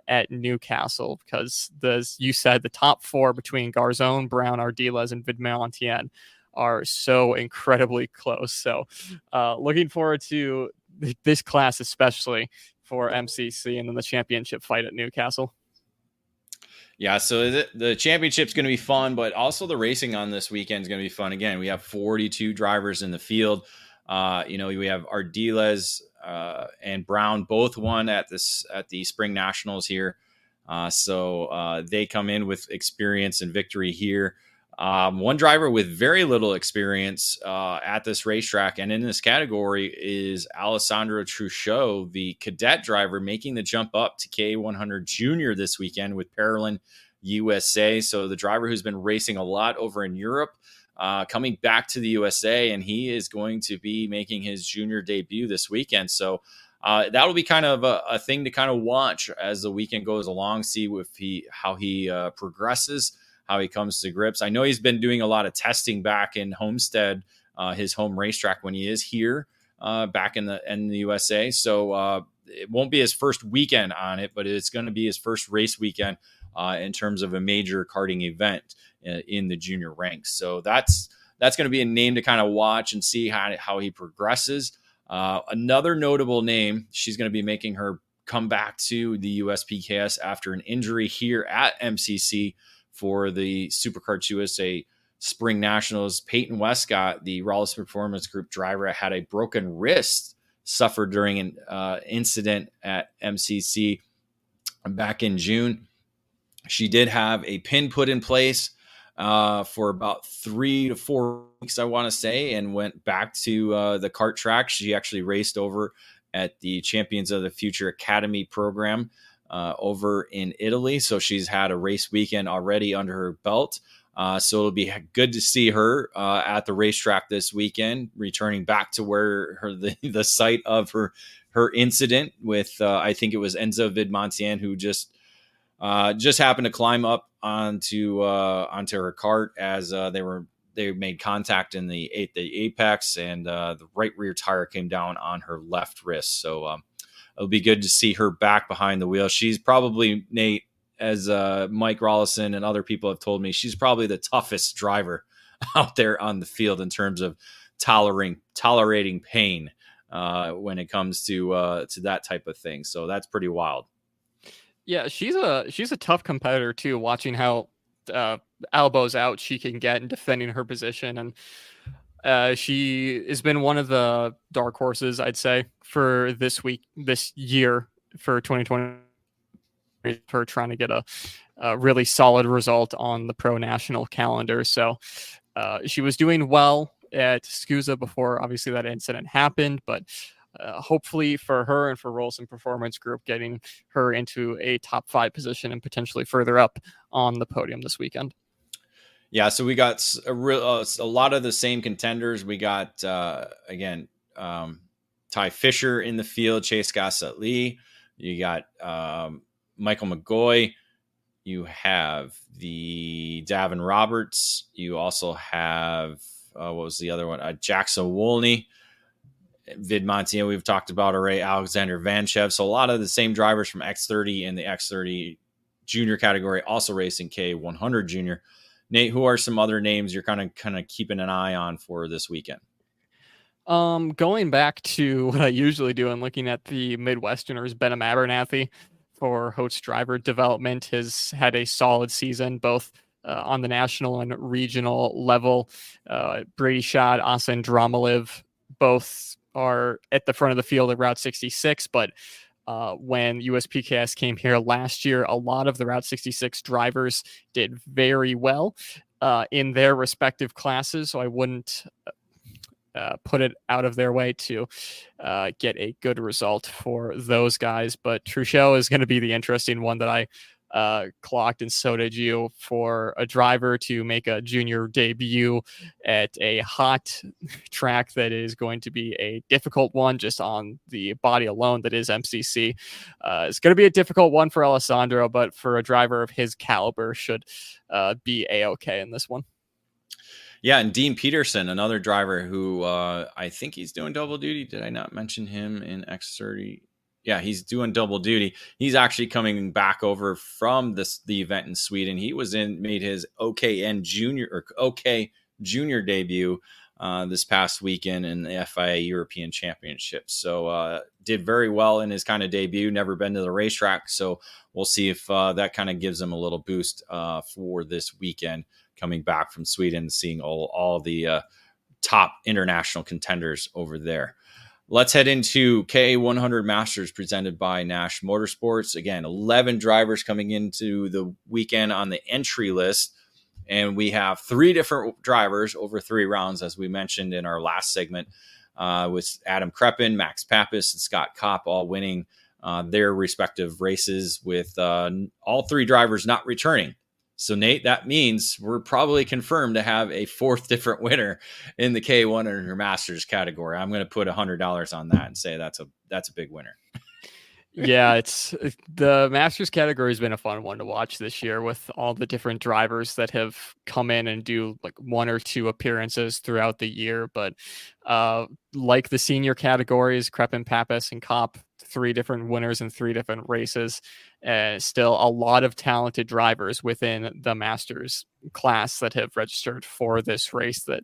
at Newcastle, because you said the top 4 between Garzon, Brown, Ardiles, and Vidmontien are so incredibly close. So looking forward to this class, especially for MCC, and then the championship fight at Newcastle. Yeah, so the championship's going to be fun, but also the racing on this weekend is going to be fun. Again, we have 42 drivers in the field. We have Ardiles and Brown both won at the Spring Nationals here. So they come in with experience and victory here. One driver with very little experience at this racetrack and in this category is Alessandro Truchot, the cadet driver, making the jump up to K100 Junior this weekend with Parolin USA. So the driver who's been racing a lot over in Europe, coming back to the USA, and he is going to be making his junior debut this weekend. So that'll be kind of a thing to kind of watch as the weekend goes along, see how he progresses, how he comes to grips. I know he's been doing a lot of testing back in Homestead his home racetrack when he is here back in the USA. So it won't be his first weekend on it, but it's going to be his first race weekend in terms of a major karting event in the junior ranks. So that's going to be a name to kind of watch and see how he progresses. Another notable name, she's going to be making her comeback to the USPKS after an injury here at MCC for the SuperKart USA Spring Nationals. Peyton Westcott, the Rawlins Performance Group driver, had a broken wrist suffered during an incident at MCC back in June. She did have a pin put in place for about 3 to 4 weeks, I want to say, and went back to the kart track. She actually raced over at the Champions of the Future Academy program over in Italy. So she's had a race weekend already under her belt. So it'll be good to see her at the racetrack this weekend, returning back to where the site of her incident with, I think it was Enzo Vidmontien, who just happened to climb up onto her kart as they made contact in the apex, and the right rear tire came down on her left wrist. So it'll be good to see her back behind the wheel. She's probably, Nate, as Mike Rollison and other people have told me, she's probably the toughest driver out there on the field in terms of tolerating pain when it comes to that type of thing. So that's pretty wild. Yeah, she's a tough competitor too. Watching how elbows out she can get in defending her position, and she has been one of the dark horses, I'd say, for this year for 2020. Her trying to get a really solid result on the pro national calendar. So she was doing well at SCUSA before obviously that incident happened, but hopefully for her and for Rolson Performance Group, getting her into a top 5 position and potentially further up on the podium this weekend. Yeah, so we got a lot of the same contenders. We got again Ty Fisher in the field, Chase Gossett Lee. You got Michael McGoy. You have the Davin Roberts. You also have what was the other one? Jackson Wolney, Vidmontien. We've talked about already. Alexander Vanchev. So a lot of the same drivers from X30 and the X30 junior category also racing K100 junior. Nate, who are some other names you're kind of keeping an eye on for this weekend? Going back to what I usually do and looking at the Midwesterners, Benham Abernathy for Host driver development has had a solid season, both on the national and regional level. Brady Schott, Asen Dromaliv, both are at the front of the field at Route 66, but when USPKS came here last year, a lot of the Route 66 drivers did very well in their respective classes. So I wouldn't put it out of their way to get a good result for those guys. But Truchel is going to be the interesting one that I clocked, and so did you, for a driver to make a junior debut at a hot track that is going to be a difficult one just on the body alone that is MCC. It's going to be a difficult one for Alessandro, but for a driver of his caliber should be A-okay in this one. Yeah, and Dean Peterson, another driver who I think he's doing double duty. Did I not mention him in X30? Yeah, he's doing double duty. He's actually coming back over from the event in Sweden. He made his OK Junior debut this past weekend in the FIA European Championship. So did very well in his kind of debut. Never been to the racetrack, so we'll see if that kind of gives him a little boost for this weekend, coming back from Sweden, seeing all the top international contenders over there. Let's head into K100 Masters presented by Nash Motorsports. Again, 11 drivers coming into the weekend on the entry list. And we have 3 different drivers over 3 rounds, as we mentioned in our last segment, with Adam Kreppen, Max Pappas, and Scott Kopp all winning their respective races, with all 3 drivers not returning. So, Nate, that means we're probably confirmed to have a 4th different winner in the K100 Masters category. I'm going to put $100 on that and say that's a big winner. Yeah, it's the Masters category has been a fun one to watch this year with all the different drivers that have come in and do like one or two appearances throughout the year. But like the senior categories, Crepin, Pappas, and Kopp, 3 different winners in 3 different races. Still a lot of talented drivers within the Masters class that have registered for this race that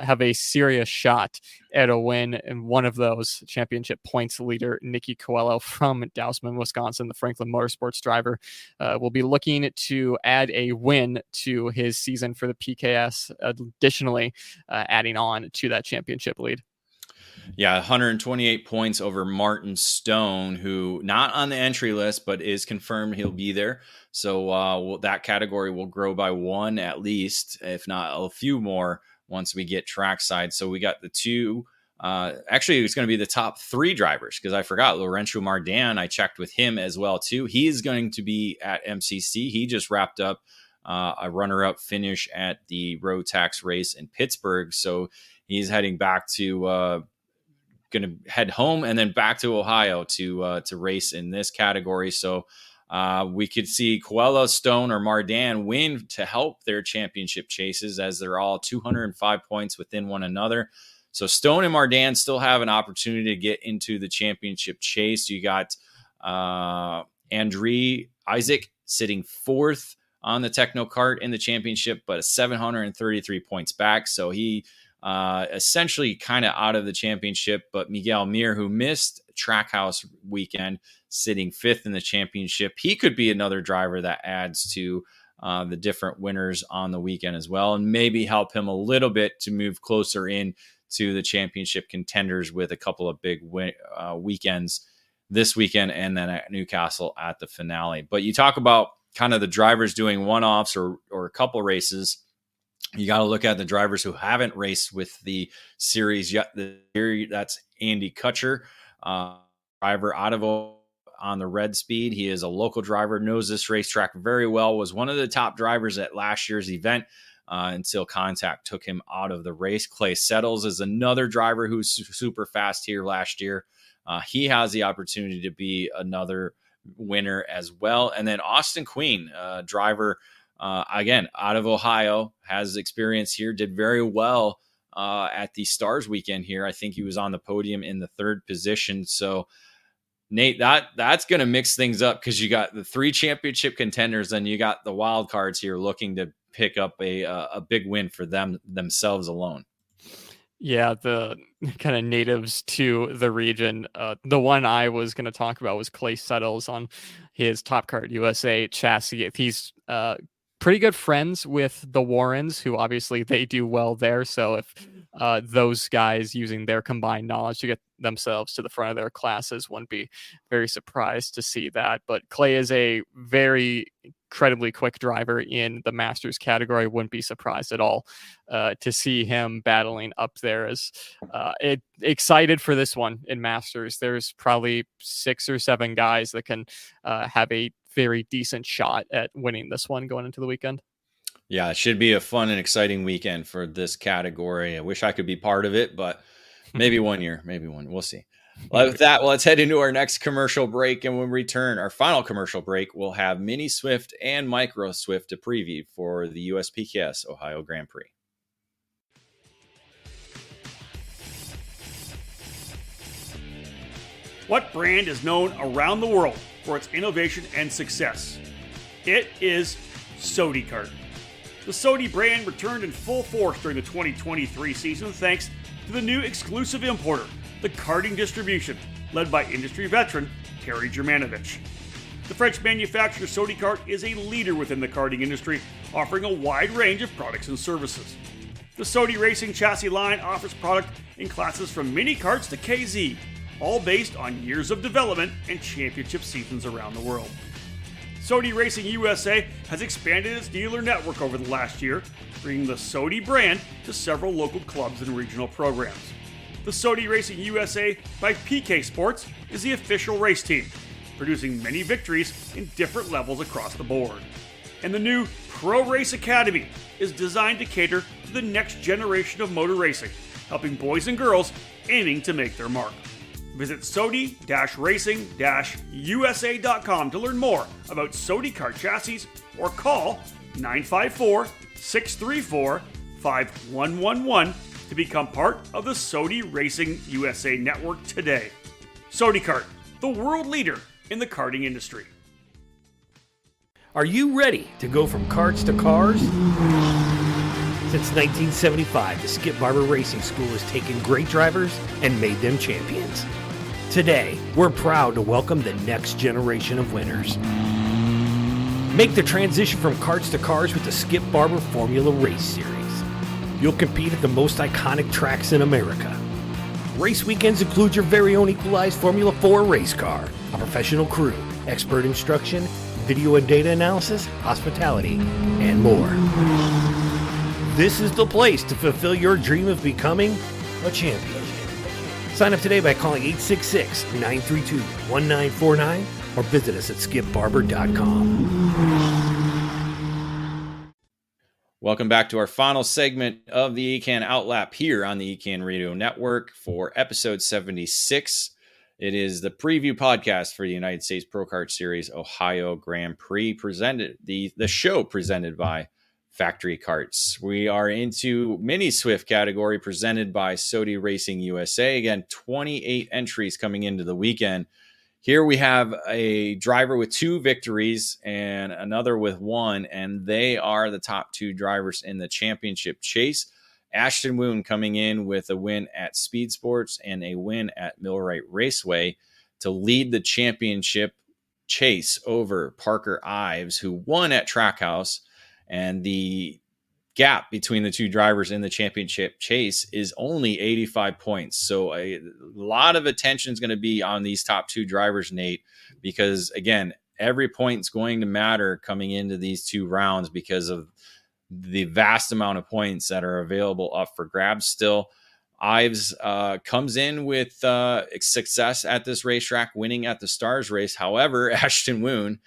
have a serious shot at a win. And one of those, championship points leader Nicky Coelho from Dousman, Wisconsin, the Franklin Motorsports driver, will be looking to add a win to his season for the PKS, additionally adding on to that championship lead. Yeah, 128 points over Martin Stone, who not on the entry list, but is confirmed he'll be there. So that category will grow by 1 at least, if not a few more, once we get trackside. So we got the 2. Actually, it's going to be the top 3 drivers, because I forgot Laurentiu Mardan. I checked with him as well, too. He is going to be at MCC. He just wrapped up a runner-up finish at the Road Tax race in Pittsburgh. So he's heading back to going to head home and then back to Ohio to race in this category. So we could see Coelho, Stone, or Mardan win to help their championship chases, as they're all 205 points within one another. So Stone and Mardan still have an opportunity to get into the championship chase. You got Andre Isaac sitting 4th on the Techno Kart in the championship, but 733 points back. So he essentially kind of out of the championship. But Miguel Mir, who missed Trackhouse weekend, sitting 5th in the championship. He could be another driver that adds to the different winners on the weekend as well, and maybe help him a little bit to move closer in to the championship contenders with a couple of big weekends this weekend and then at Newcastle at the finale. But you talk about kind of the drivers doing one-offs or a couple races. You got to look at the drivers who haven't raced with the series yet. That's Andy Kutcher, driver out of on the Red Speed. He is a local driver, knows this racetrack very well, was one of the top drivers at last year's event until contact took him out of the race. Clay Settles is another driver who's super fast here last year. He has the opportunity to be another winner as well. And then Austin Queen, driver, again, out of Ohio, has experience here, did very well at the Stars weekend here. I think he was on the podium in the 3rd position. So Nate, that's going to mix things up, because you got the 3 championship contenders, and you got the wild cards here looking to pick up a big win for themselves alone. Yeah, the kind of natives to the region. The one I was going to talk about was Clay Settles on his Top Kart USA chassis. He's pretty good friends with the Warrens, who obviously they do well there. So if those guys using their combined knowledge to get themselves to the front of their classes, wouldn't be very surprised to see that. But Clay is a very incredibly quick driver in the Masters category. Wouldn't be surprised at all to see him battling up there. As excited for this one in Masters. There's probably 6 or 7 guys that can have a very decent shot at winning this one going into the weekend. Yeah, it should be a fun and exciting weekend for this category. I wish I could be part of it, but maybe one year, maybe one. We'll see. Well, with that, let's head into our next commercial break. And when we return, our final commercial break, we'll have Mini Swift and Micro Swift to preview for the USPKS Ohio Grand Prix. What brand is known around the world for its innovation and success? It is Sodi Kart. The Sodi brand returned in full force during the 2023 season thanks to the new exclusive importer, the Karting Distribution, led by industry veteran Terry Germanovich. The French manufacturer Sodi Kart is a leader within the karting industry, offering a wide range of products and services. The Sodi Racing chassis line offers product in classes from mini karts to KZ, all based on years of development and championship seasons around the world. Sodi Racing USA has expanded its dealer network over the last year, bringing the Sodi brand to several local clubs and regional programs. The Sodi Racing USA by PK Sports is the official race team, producing many victories in different levels across the board. And the new Pro Race Academy is designed to cater to the next generation of motor racing, helping boys and girls aiming to make their mark. Visit sodi-racing-usa.com to learn more about Sodi Kart chassis or call 954-634-5111 to become part of the Sodi Racing USA network today. Sodi Kart, the world leader in the karting industry. Are you ready to go from karts to cars? Since 1975, the Skip Barber Racing School has taken great drivers and made them champions. Today, we're proud to welcome the next generation of winners. Make the transition from karts to cars with the Skip Barber Formula Race Series. You'll compete at the most iconic tracks in America. Race weekends include your very own equalized Formula 4 race car, a professional crew, expert instruction, video and data analysis, hospitality, and more. This is the place to fulfill your dream of becoming a champion. Sign up today by calling 866-932-1949 or visit us at skipbarber.com. Welcome back to our final segment of the EKN OutLap here on the EKN Radio Network for episode 76. It is the preview podcast for the United States Pro Kart Series Ohio Grand Prix, the show presented by Factory Karts. We are into mini Swift category presented by Sodi Racing USA. Again, 28 entries coming into the weekend. Here we have a driver with 2 victories and another with 1, and they are the top 2 drivers in the championship chase. Ashton Woon coming in with a win at Speed Sports and a win at Millwright Raceway to lead the championship chase over Parker Ives, who won at Trackhouse. And the gap between the 2 drivers in the championship chase is only 85 points. So a lot of attention is going to be on these top 2 drivers, Nate, because, again, every point is going to matter coming into these 2 rounds because of the vast amount of points that are available up for grabs still. Ives comes in with success at this racetrack, winning at the Stars race. However, Ashton Woon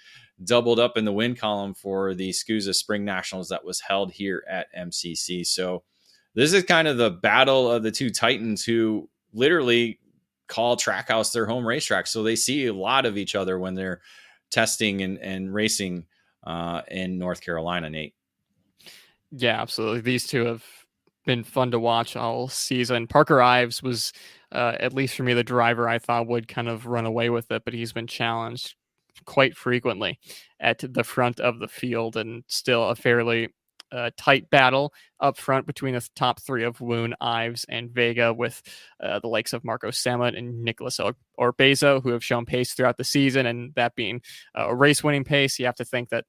doubled up in the win column for the SCUSA Spring Nationals that was held here at MCC. So this is kind of the battle of the 2 titans who literally call Trackhouse their home racetrack. So they see a lot of each other when they're testing and racing in North Carolina, Nate. Yeah, absolutely. These 2 have been fun to watch all season. Parker Ives was, at least for me, the driver I thought would kind of run away with it, but he's been challenged quite frequently at the front of the field, and still a fairly tight battle up front between the top 3 of Woon, Ives, and Vega, with the likes of Marco Samet and Nicholas Orbezo, who have shown pace throughout the season, and that being a race-winning pace. You have to think that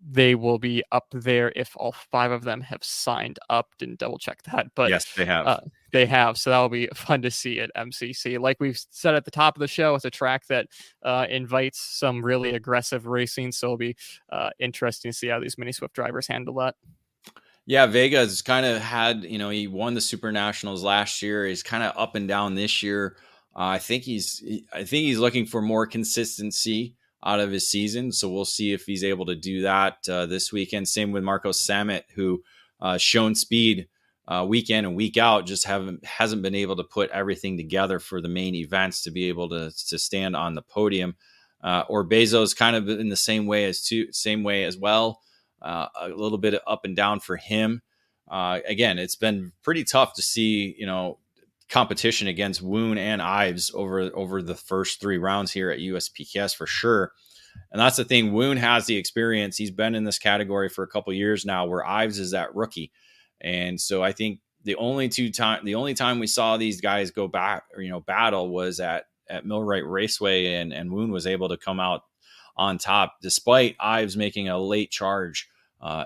they will be up there if all 5 of them have signed up. Didn't double check that, but yes, they have. They have. So that will be fun to see at MCC. Like we've said at the top of the show, it's a track that invites some really aggressive racing. So it'll be interesting to see how these mini Swift drivers handle that. Yeah, Vega's kind of had, he won the Super Nationals last year. He's kind of up and down this year. I think he's looking for more consistency out of his season. So we'll see if he's able to do that this weekend. Same with Marco Samet, who shown speed week in and week out, just hasn't been able to put everything together for the main events to be able to stand on the podium. Orbezo's kind of in the same way as well. A little bit up and down for him. Again, it's been pretty tough to see, competition against Woon and Ives over the first 3 rounds here at USPKS for sure. And that's the thing. Woon has the experience. He's been in this category for a couple years now, where Ives is that rookie. And so I think the only time we saw these guys go back or, battle was at Millwright Raceway, and Woon was able to come out on top despite Ives making a late charge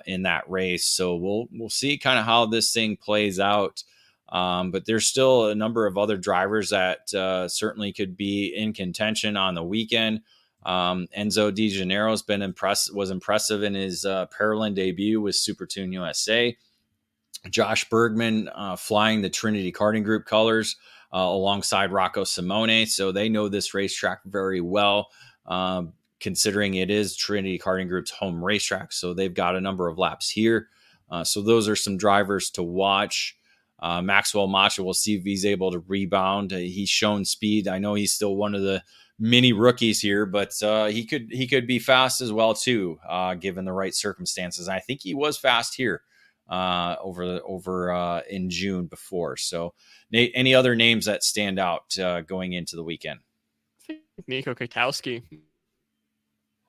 in that race. So we'll see kind of how this thing plays out. But there's still a number of other drivers that certainly could be in contention on the weekend. Enzo Di Gennaro was impressive in his Paralympic debut with Super Toon USA. Josh Bergman flying the Trinity Karting Group colors alongside Rocco Simone. So they know this racetrack very well, considering it is Trinity Karting Group's home racetrack. So they've got a number of laps here. So those are some drivers to watch. Maxwell Macha, we'll see if he's able to rebound. He's shown speed. I know he's still one of the mini rookies here, but he could be fast as well too, given the right circumstances. And I think he was fast here over in June before. So, Nate, any other names that stand out going into the weekend? I think Nico Katowski,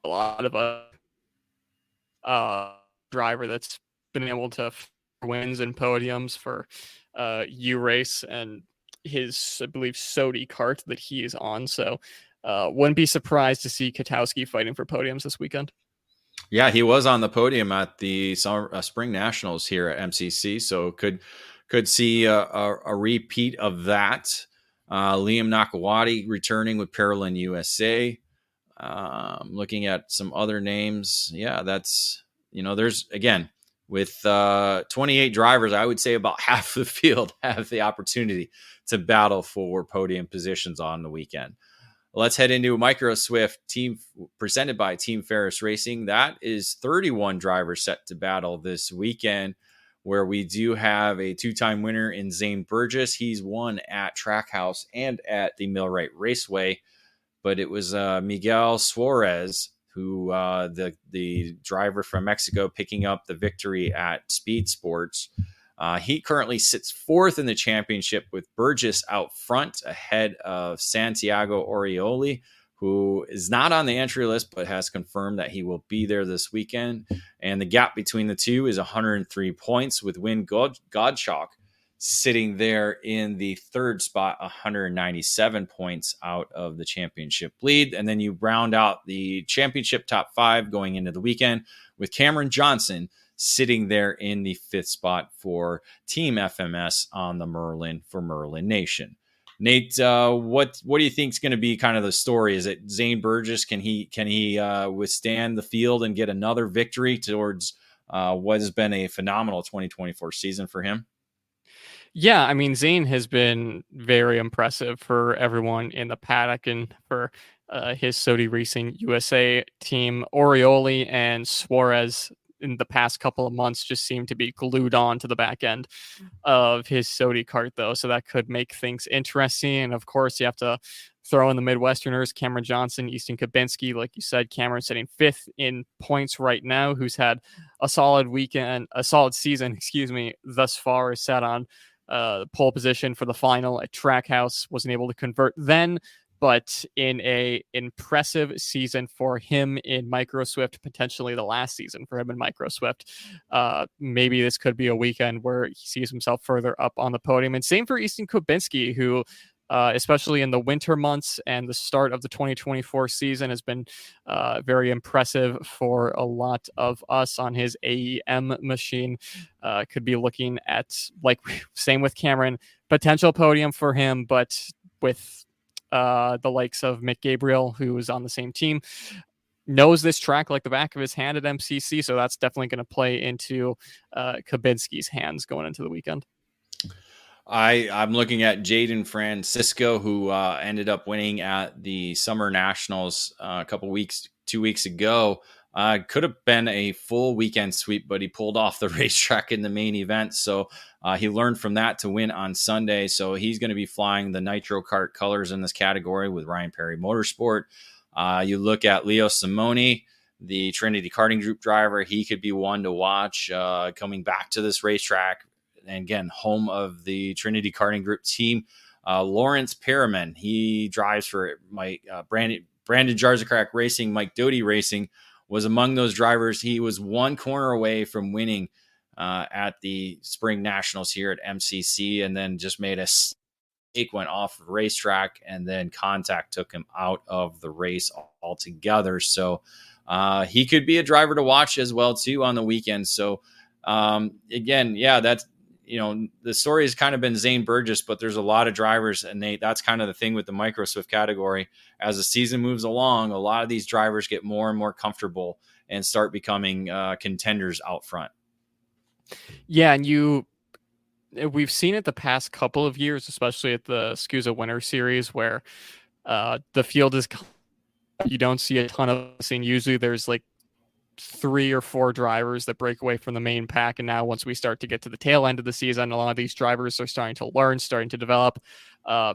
a lot of a driver that's been able to wins and podiums for U-Race and his, I believe, Sodi Kart that he is on. So wouldn't be surprised to see Katowski fighting for podiums this weekend. Yeah, he was on the podium at the Spring Nationals here at MCC, so could see a repeat of that. Liam Nakawati returning with Paralyn USA. Looking at some other names. Yeah, that's, there's, again, with 28 drivers, I would say about half the field have the opportunity to battle for podium positions on the weekend. Let's head into Micro Swift team presented by Team Ferris Racing. That is 31 drivers set to battle this weekend, where we do have a two-time winner in Zane Burgess. He's won at Trackhouse and at the Millwright Raceway, but it was Miguel Suarez, who the driver from Mexico, picking up the victory at Speed Sports. He currently sits fourth in the championship with Burgess out front ahead of Santiago Orioli, who is not on the entry list but has confirmed that he will be there this weekend. And the gap between the two is 103 points, with Win Godchalk sitting there in the third spot, 197 points out of the championship lead. And then you round out the championship top five going into the weekend with Cameron Johnson sitting there in the fifth spot for Team FMS on the Merlin for Merlin Nation. Nate, what do you think is going to be kind of the story? Is it Zane Burgess? Can he withstand the field and get another victory towards what has been a phenomenal 2024 season for him? Yeah, I mean, Zane has been very impressive for everyone in the paddock and for his Sodi Racing USA team. Orioli and Suarez in the past couple of months just seem to be glued on to the back end of his Sodi Kart, though. So that could make things interesting. And of course, you have to throw in the Midwesterners, Cameron Johnson, Easton Kubinski. Like you said, Cameron sitting fifth in points right now, who's had a solid season, thus far, is sat on pole position for the final at Trackhouse. Wasn't able to convert then, but in a impressive season for him in Micro Swift, potentially the last season for him in Micro Swift. Maybe this could be a weekend where he sees himself further up on the podium. And same for Easton Kubinski, who especially in the winter months and the start of the 2024 season has been very impressive for a lot of us on his AEM machine. Could be looking at, like, same with Cameron, potential podium for him, but with the likes of Mick Gabriel, who is on the same team, knows this track like the back of his hand at MCC. So that's definitely going to play into Kubinski's hands going into the weekend. I'm looking at Jaden Francisco, who ended up winning at the Summer Nationals two weeks ago. Could have been a full weekend sweep, but he pulled off the racetrack in the main event. So he learned from that to win on Sunday. So he's going to be flying the Nitro Kart colors in this category with Ryan Perry Motorsport. You look at Leo Simoni, the Trinity Karting Group driver. He could be one to watch coming back to this racetrack. And again, home of the Trinity Karting Group team. Lawrence Perriman, he drives for Brandon Jarzakrak Racing, Mike Doty Racing, was among those drivers. He was one corner away from winning at the Spring Nationals here at MCC, and then just made a mistake, went off the racetrack, and then contact took him out of the race altogether. So he could be a driver to watch as well too on the weekend. So again, yeah, that's, the story has kind of been Zane Burgess, but there's a lot of drivers, and that's kind of the thing with the Micro Swift category. As the season moves along, a lot of these drivers get more and more comfortable and start becoming contenders out front. Yeah, and we've seen it the past couple of years, especially at the SCUSA Winter Series, where the field is, you don't see a ton of racing. Usually there's like 3 or 4 drivers that break away from the main pack. And now once we start to get to the tail end of the season, a lot of these drivers are starting to learn, starting to develop,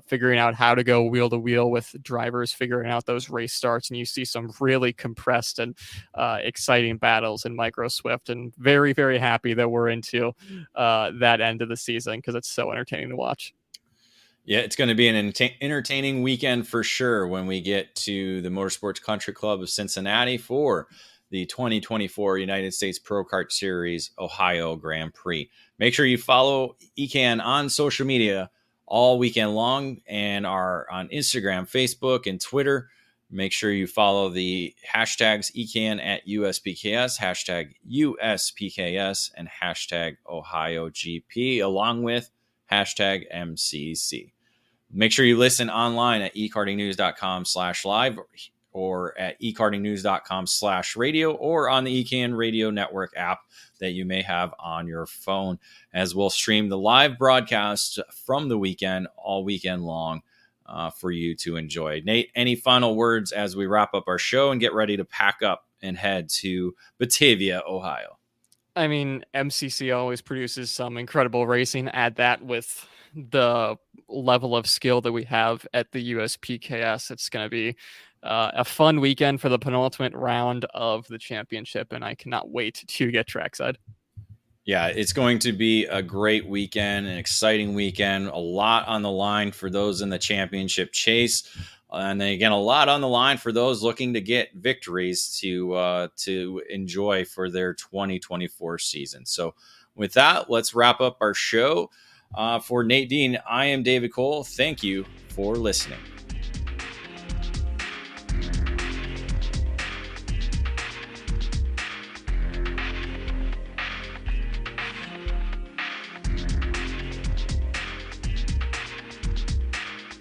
figuring out how to go wheel to wheel with drivers, figuring out those race starts. And you see some really compressed and exciting battles in Micro Swift, and very, very happy that we're into that end of the season because it's so entertaining to watch. Yeah, it's going to be an entertaining weekend for sure when we get to the Motorsports Country Club of Cincinnati for the 2024 United States Pro Kart Series Ohio Grand Prix. Make sure you follow EKN on social media all weekend long and are on Instagram, Facebook, and Twitter. Make sure you follow the hashtags EKN at USPKS, hashtag USPKS, and hashtag OhioGP, along with hashtag MCC. Make sure you listen online at ekartingnews.com/live or at ekartingnews.com/radio or on the EKN Radio Network app that you may have on your phone, as we'll stream the live broadcast from the weekend all weekend long for you to enjoy. Nate, any final words as we wrap up our show and get ready to pack up and head to Batavia, Ohio? I mean, MCC always produces some incredible racing. Add that with the level of skill that we have at the USPKS. It's going to be a fun weekend for the penultimate round of the championship, and I cannot wait to get trackside. Yeah, it's going to be a great weekend, an exciting weekend, a lot on the line for those in the championship chase. And then again, a lot on the line for those looking to get victories to enjoy for their 2024 season. So with that, let's wrap up our show. For Nate Dean, I am David Cole. Thank you for listening.